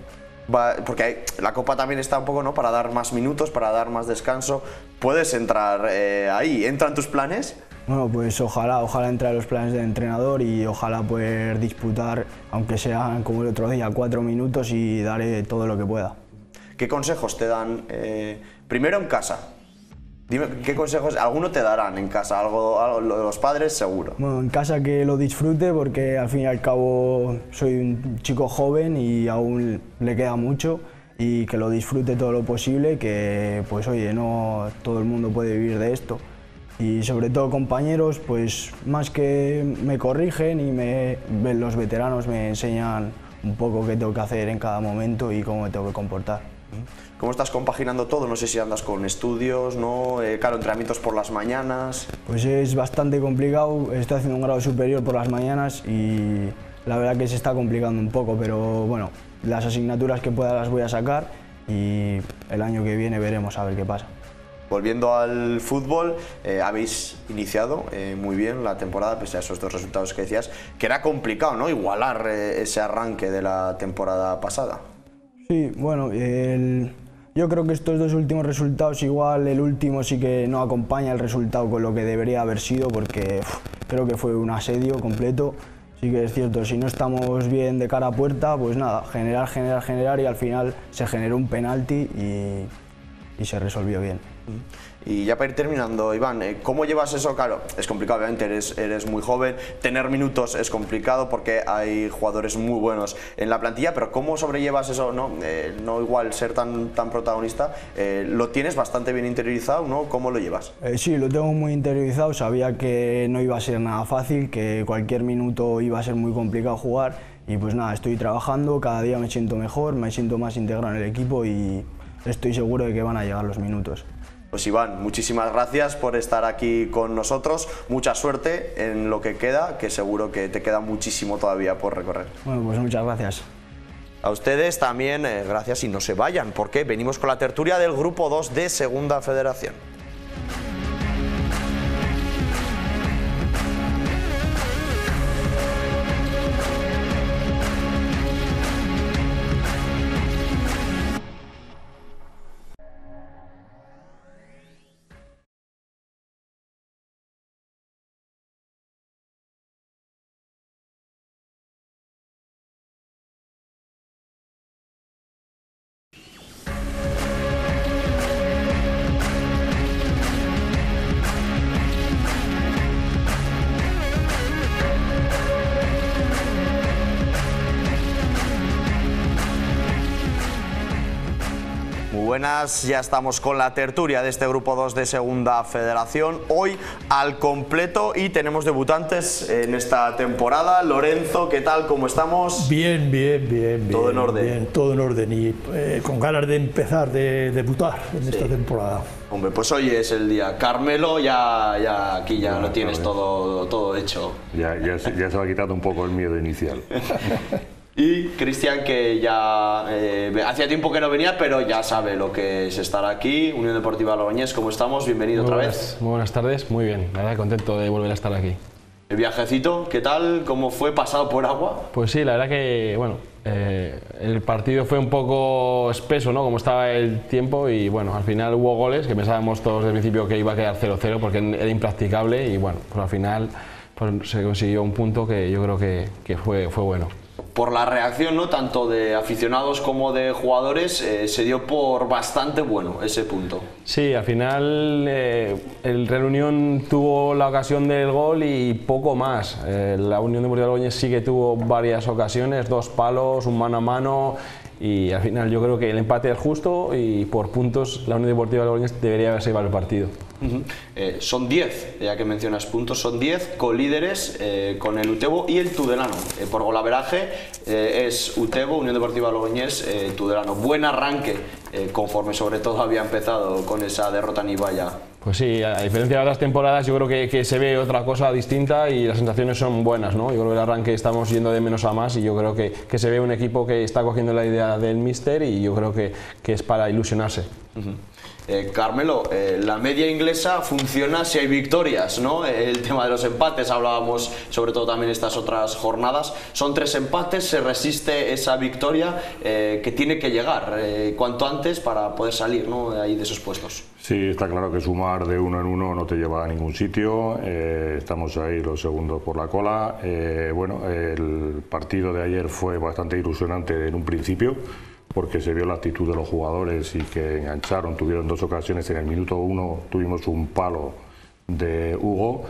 porque la Copa también está un poco, ¿no? Para dar más minutos, para dar más descanso, puedes entrar ahí? ¿Entran tus planes? Bueno, pues ojalá entre en los planes del entrenador y ojalá poder disputar, aunque sean como el otro día, 4 minutos y daré todo lo que pueda. ¿Qué consejos te dan primero en casa? Dime, ¿qué consejos? ¿Alguno te darán en casa? Algo lo de los padres, seguro. Bueno, en casa que lo disfrute porque al fin y al cabo soy un chico joven y aún le queda mucho y que lo disfrute todo lo posible, que pues oye, no todo el mundo puede vivir de esto. Y sobre todo compañeros, pues más que me corrigen y los veteranos me enseñan un poco qué tengo que hacer en cada momento y cómo me tengo que comportar. ¿Cómo estás compaginando todo? No sé si andas con estudios, ¿no? Claro, entrenamientos por las mañanas. Pues es bastante complicado, estoy haciendo un grado superior por las mañanas y la verdad que se está complicando un poco, pero bueno, las asignaturas que pueda las voy a sacar y el año que viene veremos a ver qué pasa. Volviendo al fútbol, habéis iniciado muy bien la temporada, pese a esos 2 resultados que decías, que era complicado, ¿no? Igualar ese arranque de la temporada pasada. Sí, bueno, yo creo que estos 2 últimos resultados, igual el último sí que no acompaña el resultado con lo que debería haber sido, porque creo que fue un asedio completo. Sí que es cierto, si no estamos bien de cara a puerta, pues nada, generar y al final se generó un penalti y se resolvió bien. Y ya para ir terminando, Iván, ¿cómo llevas eso? Claro, es complicado, obviamente, eres muy joven, tener minutos es complicado porque hay jugadores muy buenos en la plantilla, pero ¿cómo sobrellevas eso? No igual ser tan protagonista, lo tienes bastante bien interiorizado, ¿no? ¿Cómo lo llevas? Sí, lo tengo muy interiorizado, sabía que no iba a ser nada fácil, que cualquier minuto iba a ser muy complicado jugar y pues nada, estoy trabajando, cada día me siento mejor, me siento más integrado en el equipo y estoy seguro de que van a llegar los minutos. Pues Iván, muchísimas gracias por estar aquí con nosotros, mucha suerte en lo que queda, que seguro que te queda muchísimo todavía por recorrer. Bueno, pues muchas gracias. A ustedes también, gracias y no se vayan, porque venimos con la tertulia del Grupo 2 de Segunda Federación. buenas. Ya estamos con la tertulia de este Grupo 2 de Segunda Federación. Hoy al completo y tenemos debutantes en esta temporada. Lorenzo, ¿qué tal? ¿Cómo estamos? Bien, bien, bien. ¿Todo en orden? Bien, todo en orden y con ganas de empezar, de debutar en esta temporada. Hombre, pues hoy es el día. Carmelo, ya aquí ya lo tienes todo hecho. Ya se va quitando un poco el miedo inicial. Y Cristian, que ya hacía tiempo que no venía, pero ya sabe lo que es estar aquí. Unión Deportiva Logroñés, ¿cómo estamos? Bienvenido otra vez. Muy buenas tardes, muy bien, la verdad contento de volver a estar aquí. El viajecito, ¿qué tal? ¿Cómo fue? ¿Pasado por agua? Pues sí, la verdad que, bueno, el partido fue un poco espeso, ¿no? Como estaba el tiempo y, bueno, al final hubo goles que pensábamos todos desde el principio que iba a quedar 0-0 porque era impracticable y, bueno, pues al final pues se consiguió un punto que yo creo que fue bueno. Por la reacción, ¿no?, tanto de aficionados como de jugadores, se dio por bastante bueno ese punto. Sí, al final el Real Unión tuvo la ocasión del gol y poco más. La Unión Deportiva Logroñés sí que tuvo varias ocasiones, 2 palos, un mano a mano, y al final yo creo que el empate es justo y por puntos la Unión Deportiva Logroñés debería haberse llevado el partido. Son 10, ya que mencionas puntos, son 10 colíderes con el Utebo y el Tudelano. Por golaveraje es Utebo, Unión Deportiva Logroñés, Tudelano. Buen arranque, conforme sobre todo había empezado con esa derrota en Ibaya. Pues sí, a diferencia de otras temporadas yo creo que se ve otra cosa distinta y las sensaciones son buenas, ¿no? Yo creo que el arranque estamos yendo de menos a más y yo creo que se ve un equipo que está cogiendo la idea del míster y yo creo que es para ilusionarse. Carmelo, la media inglesa funciona si hay victorias, ¿no? El tema de los empates, hablábamos sobre todo también estas otras jornadas. Son 3 empates, se resiste esa victoria que tiene que llegar cuanto antes para poder salir, ¿no?, de ahí de esos puestos. Sí, está claro que sumar de 1 en 1 no te lleva a ningún sitio. Estamos ahí los segundos por la cola. Bueno, el partido de ayer fue bastante ilusionante en un principio, porque se vio la actitud de los jugadores y que engancharon, tuvieron 2 ocasiones. En el minuto 1 tuvimos un palo de Hugo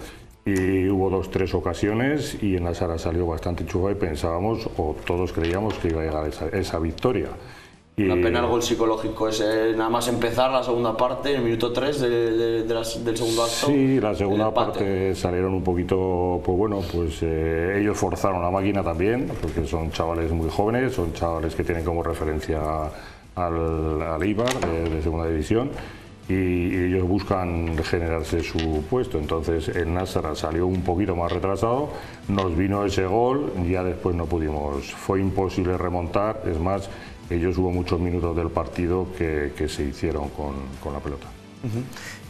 y hubo 2-3 ocasiones y en la sala salió bastante chuga y pensábamos, o todos creíamos, que iba a llegar esa victoria. Una pena el gol psicológico, es nada más empezar la segunda parte, en el minuto 3 del segundo acto. Sí, la segunda parte salieron un poquito, pues bueno, pues ellos forzaron la máquina también, porque son chavales muy jóvenes, son chavales que tienen como referencia al Eibar de segunda división y ellos buscan generarse su puesto. Entonces el Nasara salió un poquito más retrasado, nos vino ese gol, ya después no pudimos, fue imposible remontar, es más, ellos hubo muchos minutos del partido que se hicieron con la pelota.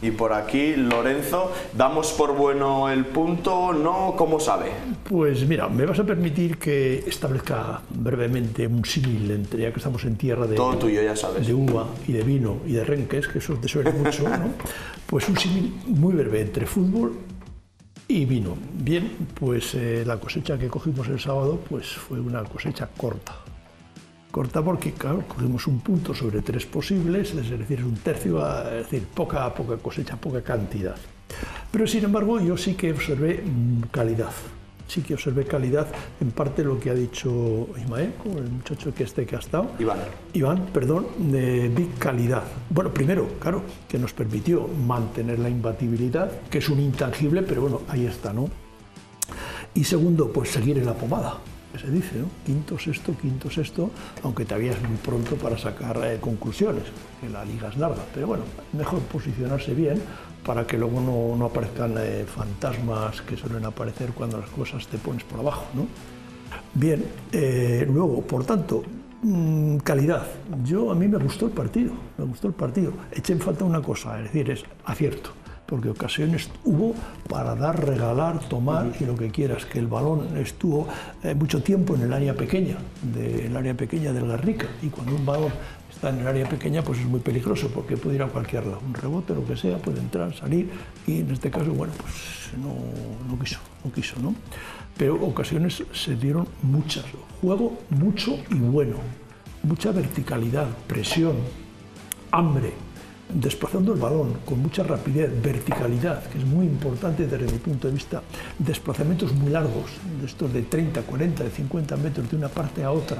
Y por aquí, Lorenzo, ¿damos por bueno el punto? ¿No? ¿Cómo sabe? Pues mira, me vas a permitir que establezca brevemente un símil entre, ya que estamos en tierra de, todo tuyo, ya sabes, de uva y de vino y de renques, que eso te suena mucho, ¿no? Pues un símil muy breve entre fútbol y vino. Bien, pues la cosecha que cogimos el sábado pues fue una cosecha corta porque, claro, cogimos un punto sobre 3 posibles, es decir, un tercio, es decir, poca cosecha, poca cantidad. Pero, sin embargo, yo sí que observé calidad. Sí que observé calidad, en parte lo que ha dicho Ismael, el muchacho que ha estado. Iván, perdón, vi calidad. Bueno, primero, claro, que nos permitió mantener la imbatibilidad, que es un intangible, pero bueno, ahí está, ¿no? Y segundo, pues seguir en la pomada, que se dice, ¿no? Quinto, sexto, aunque todavía es muy pronto para sacar conclusiones, que la liga es larga, pero bueno, mejor posicionarse bien para que luego no aparezcan fantasmas que suelen aparecer cuando las cosas te pones por abajo, ¿no? Bien, luego, por tanto, calidad. A mí me gustó el partido, Eché en falta una cosa, es decir, es acierto, porque ocasiones hubo para dar, regalar, tomar y lo que quieras, que el balón estuvo mucho tiempo en el área pequeña, del Garrica, y cuando un balón está en el área pequeña pues es muy peligroso porque puede ir a cualquier lado, un rebote, lo que sea, puede entrar, salir, y en este caso, bueno, pues no quiso, ¿no? Pero ocasiones se dieron muchas, juego mucho y bueno, mucha verticalidad, presión, hambre, desplazando el balón con mucha rapidez, verticalidad, que es muy importante desde mi punto de vista, desplazamientos muy largos, de estos de 30, 40, de 50 metros de una parte a otra,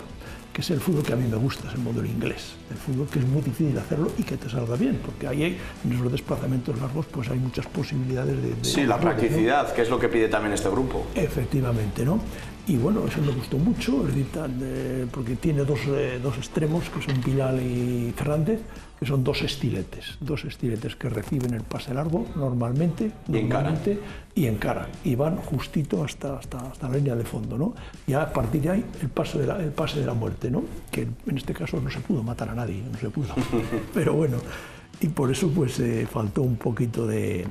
que es el fútbol que a mí me gusta, es el modelo inglés, el fútbol que es muy difícil hacerlo y que te salga bien, porque ahí en esos desplazamientos largos pues hay muchas posibilidades de sí, la practicidad, ¿no? Que es lo que pide también este grupo. Efectivamente, ¿no? Y bueno, eso me gustó mucho, es decir, porque tiene dos extremos, que son Bilal y Fernández, que son dos estiletes que reciben el pase largo normalmente y encaran, y van justito hasta la línea de fondo, ¿no? Y a partir de ahí el pase de la muerte, ¿no? Que en este caso no se pudo matar a nadie, no se pudo, pero bueno. Y por eso pues faltó un poquito de,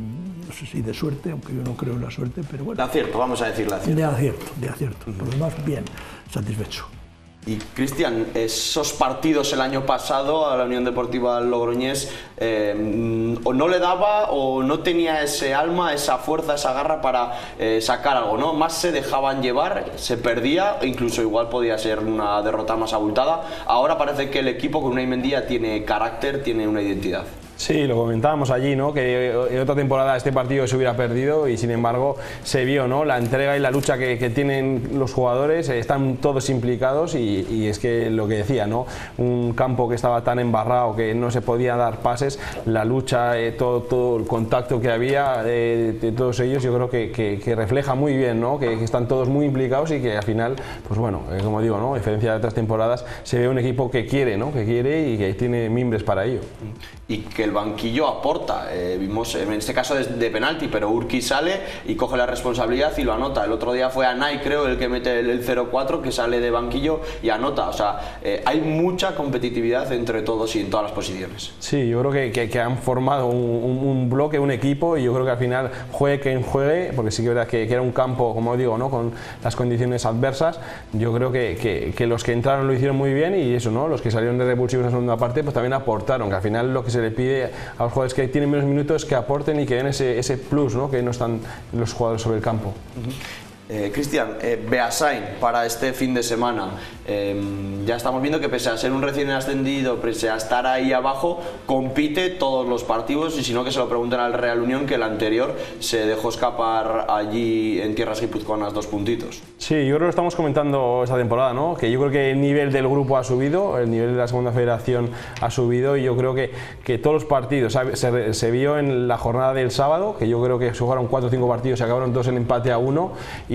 no sé si de suerte, aunque yo no creo en la suerte, pero bueno. De acierto, vamos a decirle acierto. De acierto. Por lo demás, bien, satisfecho. Y Cristian, esos partidos el año pasado a la Unión Deportiva Logroñés o no le daba o no tenía ese alma, esa fuerza, esa garra para sacar algo, ¿no? Más se dejaban llevar, se perdía, incluso igual podía ser una derrota más abultada. Ahora parece que el equipo con Unai Mendía tiene carácter, tiene una identidad. Sí, lo comentábamos allí, ¿no? Que en otra temporada este partido se hubiera perdido y sin embargo se vio, ¿no? La entrega y la lucha que tienen los jugadores, están todos implicados y es que lo que decía, ¿no? Un campo que estaba tan embarrado que no se podía dar pases, la lucha, todo el contacto que había de todos ellos, yo creo que refleja muy bien, ¿no? Que están todos muy implicados y que al final, pues bueno, como digo, ¿no? A diferencia de otras temporadas, se ve un equipo que quiere, ¿no? Que quiere y que tiene mimbres para ello. Y que el banquillo aporta, vimos en este caso de penalti, pero Urki sale y coge la responsabilidad y lo anota. El otro día fue Anay, creo, el que mete el 0-4, que sale de banquillo y anota. O sea, hay mucha competitividad entre todos y en todas las posiciones. Sí, yo creo que han formado un bloque, un equipo, y yo creo que al final juegue quien juegue, porque sí que es verdad que era un campo, como digo, ¿no? Con las condiciones adversas. Yo creo que los que entraron lo hicieron muy bien y eso, ¿no? Los que salieron de revulsivos en la segunda parte pues también aportaron, que al final lo que se le pide a los jugadores que tienen menos minutos que aporten y que den ese plus, ¿no? Que no están los jugadores sobre el campo. Cristian, Beasain para este fin de semana, ya estamos viendo que pese a ser un recién ascendido, pese a estar ahí abajo, compite todos los partidos, y si no que se lo pregunten al Real Unión, que el anterior se dejó escapar allí en tierras guipuzcoanas 2 puntitos. Sí, yo creo que lo estamos comentando esta temporada, ¿no? Que yo creo que el nivel del grupo ha subido, el nivel de la segunda federación ha subido, y yo creo que todos los partidos, se vio en la jornada del sábado, que yo creo que se jugaron 4 o 5 partidos, se acabaron 2 en empate a 1,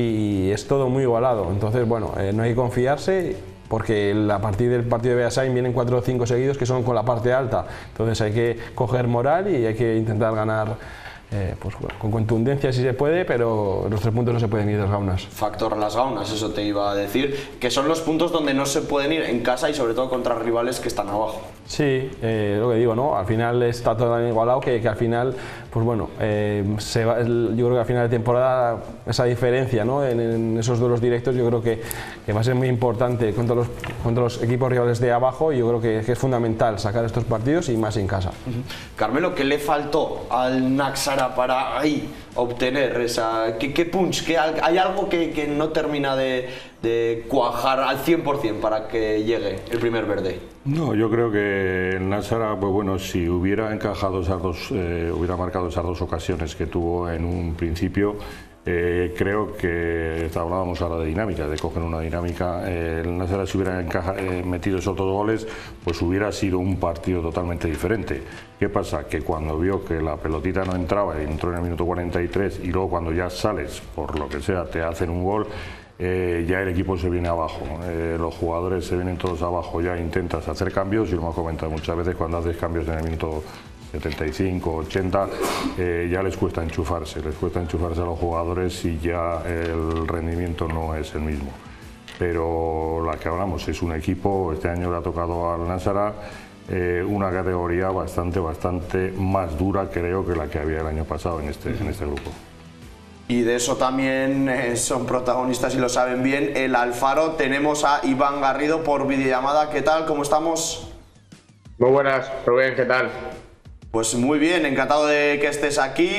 y es todo muy igualado. Entonces, bueno, no hay que confiarse, porque a partir del partido de Beasain vienen 4 o 5 seguidos que son con la parte alta. Entonces hay que coger moral y hay que intentar ganar pues, con contundencia si se puede, pero los 3 puntos no se pueden ir de las gaunas. Factor las gaunas, eso te iba a decir, que son los puntos donde no se pueden ir en casa y sobre todo contra rivales que están abajo. Sí, lo que digo, ¿no? Al final está todo tan igualado que al final, pues bueno, yo creo que al final de temporada esa diferencia, ¿no? En esos duelos directos yo creo que va a ser muy importante contra los equipos rivales de abajo, y yo creo que es fundamental sacar estos partidos y más en casa. Carmelo, ¿qué le faltó al Naxara para ahí obtener esa... ¿Qué punch? ¿Hay algo que no termina de cuajar al 100% para que llegue el primer verde? No, yo creo que el Naxara, pues bueno, si hubiera encajado hubiera marcado esas 2 ocasiones que tuvo en un principio, creo que hablábamos ahora de dinámica, de coger una dinámica. El Naxara, si hubiera metido esos 2 goles, pues hubiera sido un partido totalmente diferente. ¿Qué pasa? Que cuando vio que la pelotita no entraba, y entró en el minuto 43, y luego cuando ya sales, por lo que sea, te hacen un gol, ya el equipo se viene abajo, los jugadores se vienen todos abajo, ya intentas hacer cambios, y lo hemos comentado muchas veces, cuando haces cambios en el minuto 75, 80, ya les cuesta enchufarse a los jugadores, y ya el rendimiento no es el mismo. Pero la que hablamos es un equipo, este año le ha tocado al Naxara una categoría bastante más dura, creo, que la que había el año pasado en este grupo. Y de eso también son protagonistas y lo saben bien el Alfaro. Tenemos a Iván Garrido por videollamada. ¿Qué tal? ¿Cómo estamos? Muy buenas, Rubén, ¿qué tal? Pues muy bien, encantado de que estés aquí.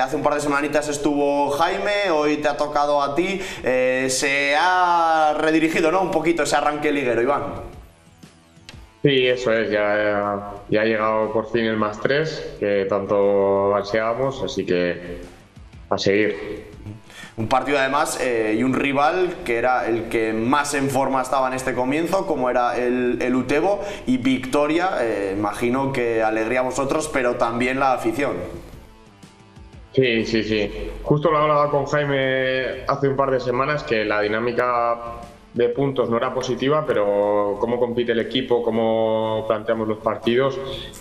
Hace un par de semanitas estuvo Jaime, hoy te ha tocado a ti. Se ha redirigido, ¿no?, un poquito ese arranque liguero, Iván. Sí, eso es, ya ha llegado por fin el +3, que tanto ansiábamos, así que a seguir. Un partido además y un rival que era el que más en forma estaba en este comienzo, como era el Utebo, y victoria, imagino que alegría a vosotros, pero también la afición. Sí, sí, sí. Justo lo hablaba con Jaime hace un par de semanas, que la dinámica de puntos no era positiva, pero cómo compite el equipo, cómo planteamos los partidos,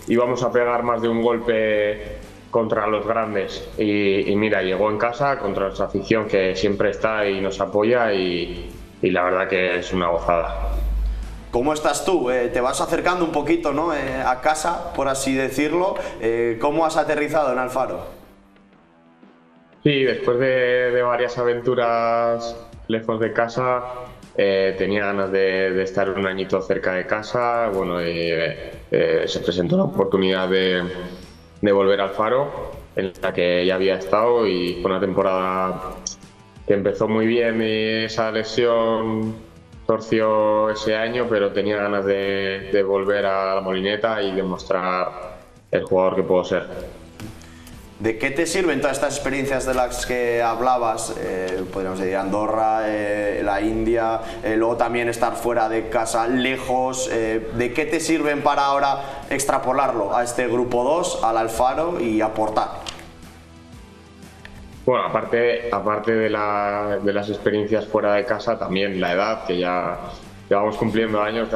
íbamos a pegar más de un golpe contra los grandes. Y mira, llegó en casa contra nuestra afición, que siempre está y nos apoya, y la verdad que es una gozada. ¿Cómo estás tú? Te vas acercando un poquito, ¿no? A casa, por así decirlo. ¿Cómo has aterrizado en Alfaro? Sí, después de varias aventuras lejos de casa, tenía ganas de estar un añito cerca de casa. Bueno, se presentó la oportunidad de volver al Faro, en la que ya había estado, y fue una temporada que empezó muy bien, y esa lesión torció ese año, pero tenía ganas de volver a la Molineta y demostrar el jugador que puedo ser. ¿De qué te sirven todas estas experiencias de las que hablabas? Podríamos decir Andorra, la India, luego también estar fuera de casa, lejos. ¿De qué te sirven para ahora extrapolarlo a este grupo 2, al Alfaro, y aportar? Bueno, aparte de las experiencias fuera de casa, también la edad, que ya vamos cumpliendo años,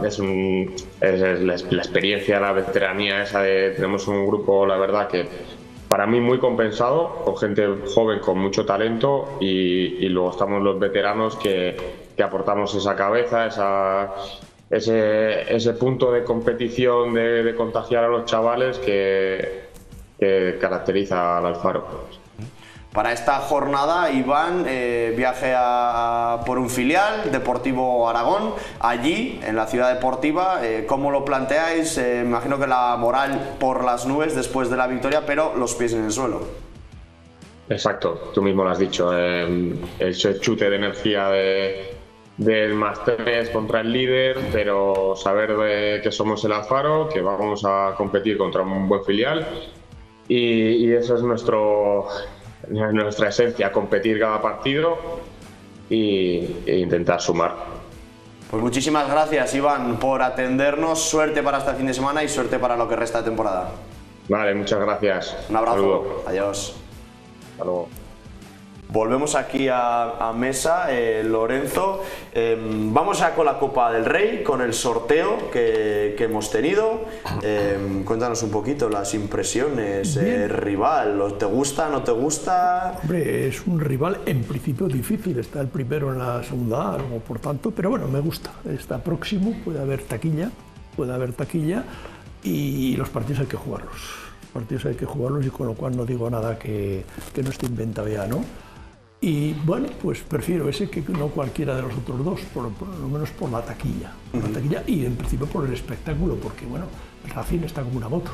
es la experiencia, la veteranía esa de... Tenemos un grupo, la verdad, que para mí muy compensado, con gente joven con mucho talento, y luego estamos los veteranos que aportamos esa cabeza, ese punto de competición, de contagiar a los chavales que caracteriza al Alfaro. Para esta jornada, Iván, viaje por un filial, Deportivo Aragón, allí, en la ciudad deportiva. ¿Cómo lo planteáis? Imagino que la moral por las nubes después de la victoria, pero los pies en el suelo. Exacto, tú mismo lo has dicho. Ese chute de energía del +3 contra el líder, pero saber que somos el Alfaro, que vamos a competir contra un buen filial, y eso es nuestra esencia, competir cada partido e intentar sumar. Pues muchísimas gracias, Iván, por atendernos. Suerte para este fin de semana y suerte para lo que resta de temporada. Vale, muchas gracias. Un abrazo. Saludo. Adiós. Hasta luego. Volvemos aquí a mesa, Lorenzo. Vamos ya con la Copa del Rey, con el sorteo que hemos tenido. Cuéntanos un poquito las impresiones. Rival, ¿te gusta, no te gusta? Hombre, es un rival en principio difícil, está el primero en la segunda A, por tanto, pero bueno, me gusta. Está próximo, puede haber taquilla, y los partidos hay que jugarlos. Y con lo cual no digo nada que no esté inventado ya, ¿no? Y bueno, pues prefiero ese que no cualquiera de los otros dos, por lo menos por la taquilla. Y en principio por el espectáculo, porque bueno, el Racing está como una moto.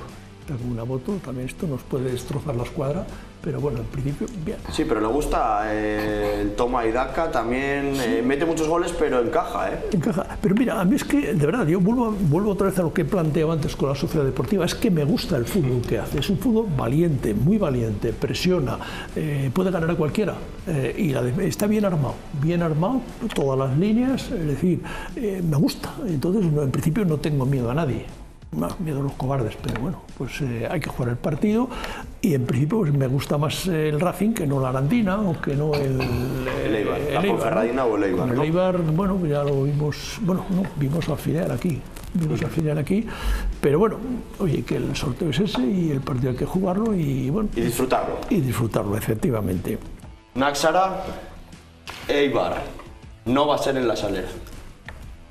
También esto nos puede destrozar la escuadra, pero bueno, en principio, bien. Sí, pero le gusta el toma y daca, también sí. Mete muchos goles, pero encaja, Encaja, pero mira, a mí es que, de verdad, yo vuelvo otra vez a lo que he planteado antes con la sociedad deportiva, es que me gusta el fútbol que hace, es un fútbol valiente, muy valiente, presiona, puede ganar a cualquiera, y está bien armado, todas las líneas, es decir, me gusta, entonces en principio no tengo miedo a nadie. Miedo a los cobardes, pero bueno, pues hay que jugar el partido, y en principio pues, me gusta más el Racing que no la Arandina, o que no el Eibar, la Ponferradina, ¿no? O el Eibar, ¿no? El Eibar, bueno, ya lo vimos, vimos al final aquí, pero bueno, oye, que el sorteo es ese y el partido hay que jugarlo y bueno. Y disfrutarlo. Y disfrutarlo, efectivamente. Náxara, Eibar, no va a ser en la Salera.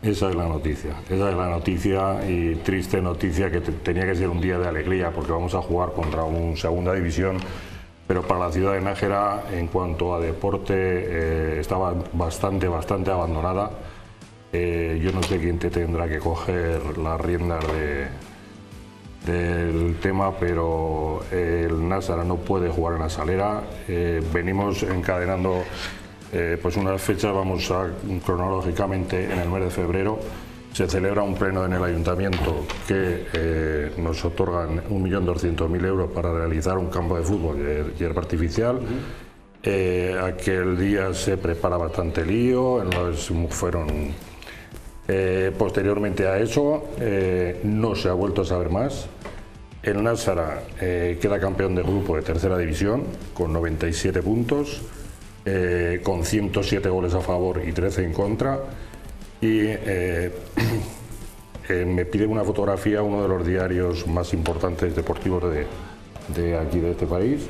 Esa es la noticia, y triste noticia, que tenía que ser un día de alegría porque vamos a jugar contra un segunda división, pero para la ciudad de Nájera en cuanto a deporte estaba bastante abandonada. Yo no sé quién te tendrá que coger las riendas del tema, pero el Náxara no puede jugar en la Salera. Venimos encadenando pues unas fechas, vamos a cronológicamente en el mes de febrero se celebra un pleno en el ayuntamiento que nos otorgan 1.200.000 euros para realizar un campo de fútbol de hierba artificial. Aquel día se prepara bastante lío, posteriormente a eso no se ha vuelto a saber más. El Nássara queda campeón de grupo de tercera división con 97 puntos, con 107 goles a favor y 13 en contra. Y me pide una fotografía uno de los diarios más importantes deportivos de aquí de este país.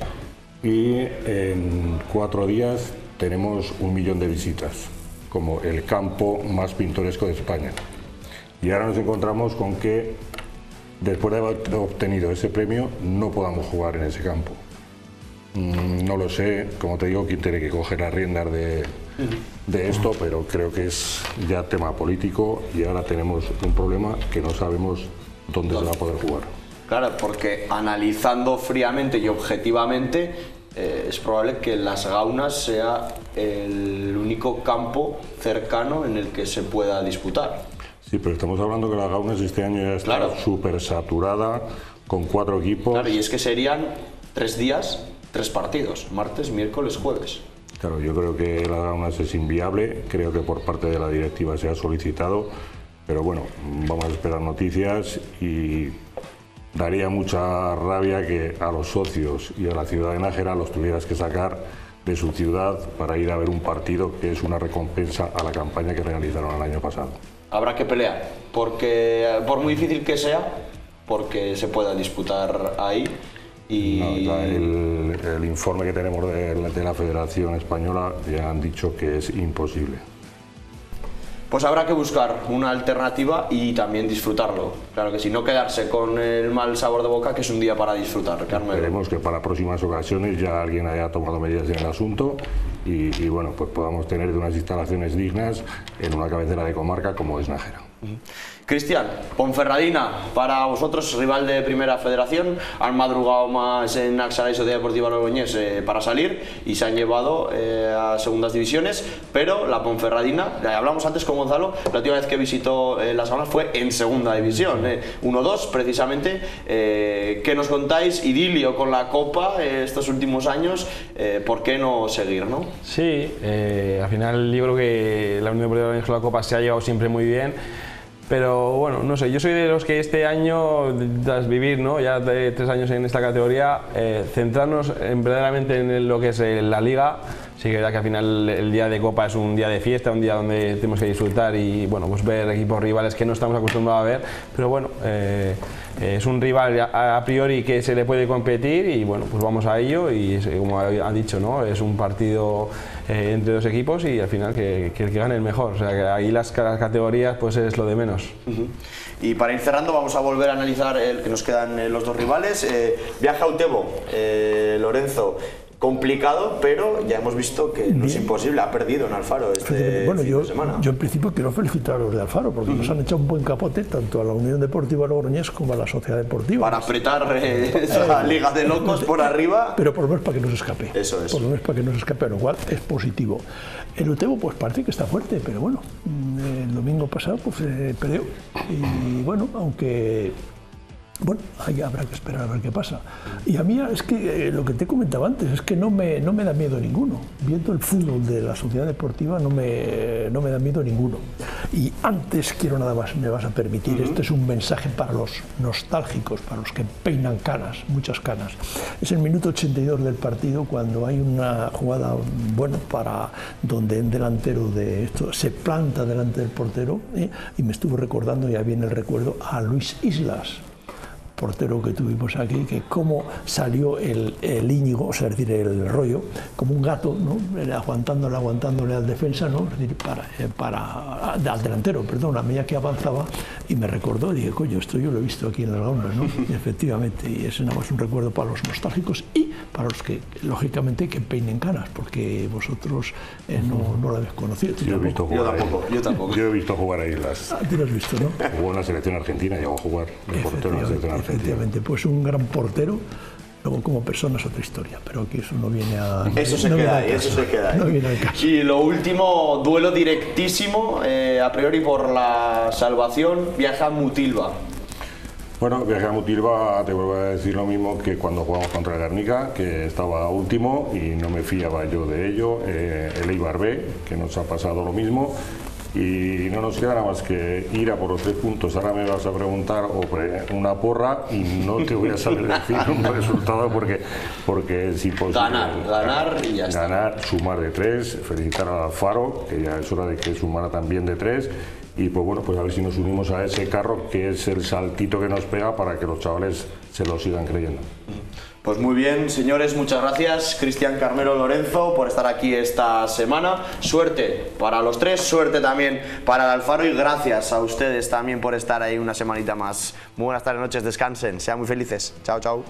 Y en 4 días tenemos 1 millón de visitas, como el campo más pintoresco de España. Y ahora nos encontramos con que, después de haber obtenido ese premio, no podamos jugar en ese campo. No lo sé, como te digo, quién tiene que coger las riendas de esto, pero creo que es ya tema político y ahora tenemos un problema que no sabemos dónde se va a poder jugar. Claro, porque analizando fríamente y objetivamente, es probable que Las Gaunas sea el único campo cercano en el que se pueda disputar. Sí, pero estamos hablando que Las Gaunas este año ya está súper saturada, con 4 equipos. Claro, y es que serían 3 días, 3 partidos, martes, miércoles, jueves. Claro, yo creo que Las Gaunas es inviable, creo que por parte de la directiva se ha solicitado, pero bueno, vamos a esperar noticias y daría mucha rabia que a los socios y a la ciudad de Nájera los tuvieras que sacar de su ciudad para ir a ver un partido que es una recompensa a la campaña que realizaron el año pasado. Habrá que pelear, porque por muy difícil que sea, porque se pueda disputar ahí. Y no, el informe que tenemos de la Federación Española ya han dicho que es imposible. Pues habrá que buscar una alternativa y también disfrutarlo. Claro que sí, no quedarse con el mal sabor de boca, que es un día para disfrutar, Carmelo. Esperemos que para próximas ocasiones ya alguien haya tomado medidas en el asunto y bueno, pues podamos tener unas instalaciones dignas en una cabecera de comarca como es Nájera. Cristian, Ponferradina, para vosotros rival de Primera Federación, han madrugado más en Náxara y Sociedad Deportiva Logroñés para salir y se han llevado a segundas divisiones, pero la Ponferradina, hablamos antes con Gonzalo, la última vez que visitó Las Gaunas fue en segunda división, 1-2 precisamente. ¿Qué nos contáis? Idilio con la Copa estos últimos años, ¿por qué no seguir, no? Sí, al final yo creo que la Unión Deportiva Logroñés con la Copa se ha llevado siempre muy bien. Pero bueno, no sé, yo soy de los que este año, tras vivir, ¿no?, ya de 3 años en esta categoría, centrarnos verdaderamente en lo que es la Liga. Sí que es verdad que al final el día de Copa es un día de fiesta, un día donde tenemos que disfrutar y bueno, pues ver equipos rivales que no estamos acostumbrados a ver, pero bueno, es un rival a priori que se le puede competir y bueno, pues vamos a ello y como han dicho, ¿no?, es un partido entre 2 equipos y al final que el que gane el mejor, o sea que ahí las categorías pues es lo de menos. Y para ir cerrando vamos a volver a analizar el que nos quedan los 2 rivales. Viaje a Utebo, Lorenzo. Complicado, pero ya hemos visto que no es imposible, ha perdido en Alfaro este fin de semana. Yo en principio quiero felicitar a los de Alfaro porque nos han echado un buen capote tanto a la Unión Deportiva Logroñés como a la Sociedad Deportiva. Para apretar esa liga de locos por arriba. Pero por lo menos para que no se escape. Eso es. Por lo menos para que no se escape, lo cual es positivo. El Utebo pues parece que está fuerte, pero bueno, el domingo pasado pues perdió. Y bueno, aunque... Bueno, ahí habrá que esperar a ver qué pasa. Y a mí es que lo que te comentaba antes es que no me da miedo ninguno. Viendo el fútbol de la Sociedad Deportiva no me da miedo ninguno. Y antes quiero nada más, me vas a permitir, este es un mensaje para los nostálgicos, para los que peinan canas, muchas canas. Es el minuto 82 del partido cuando hay una jugada, bueno, para donde un delantero de esto se planta delante del portero y me estuvo recordando, ya viene el recuerdo, a Luis Islas, portero que tuvimos aquí, que cómo salió el Íñigo, o sea, es decir, el Rollo, como un gato, ¿no?, aguantándole al defensa, ¿no?, es decir, al delantero, perdón, a medida que avanzaba, y me recordó, y dije, coño, esto yo lo he visto aquí en Las Gaunas, ¿no? Y efectivamente, y es nada más un recuerdo para los nostálgicos y para los que, lógicamente, que peinen canas, porque vosotros no lo habéis conocido. Yo he visto jugar yo tampoco. Yo he visto jugar a Islas. Ah, tú lo has visto, ¿no? Jugó en la selección argentina, llegó a jugar de portero en la selección argentina. Efectivamente, pues un gran portero. Luego como persona es otra historia, pero aquí eso no viene a... Eso se queda ahí. No viene al caso. Y lo último, duelo directísimo, a priori por la salvación, viaja a Mutilva. Bueno, viaje a Mutilva, te vuelvo a decir lo mismo que cuando jugamos contra el Guernica, que estaba último y no me fiaba yo de ello. El Eibar B, que nos ha pasado lo mismo. Y no nos queda nada más que ir a por los 3 puntos. Ahora me vas a preguntar una porra y no te voy a saber decir un resultado porque es imposible. Ganar y ya está. Ganar, sumar de 3, felicitar al Alfaro, que ya es hora de que sumara también de 3. Y pues bueno, pues a ver si nos unimos a ese carro que es el saltito que nos pega para que los chavales se lo sigan creyendo. Pues muy bien, señores, muchas gracias. Cristian, Carmelo, Lorenzo, por estar aquí esta semana. Suerte para los 3, suerte también para el Alfaro y gracias a ustedes también por estar ahí una semanita más. Muy buenas tardes, noches, descansen, sean muy felices. Chao, chao.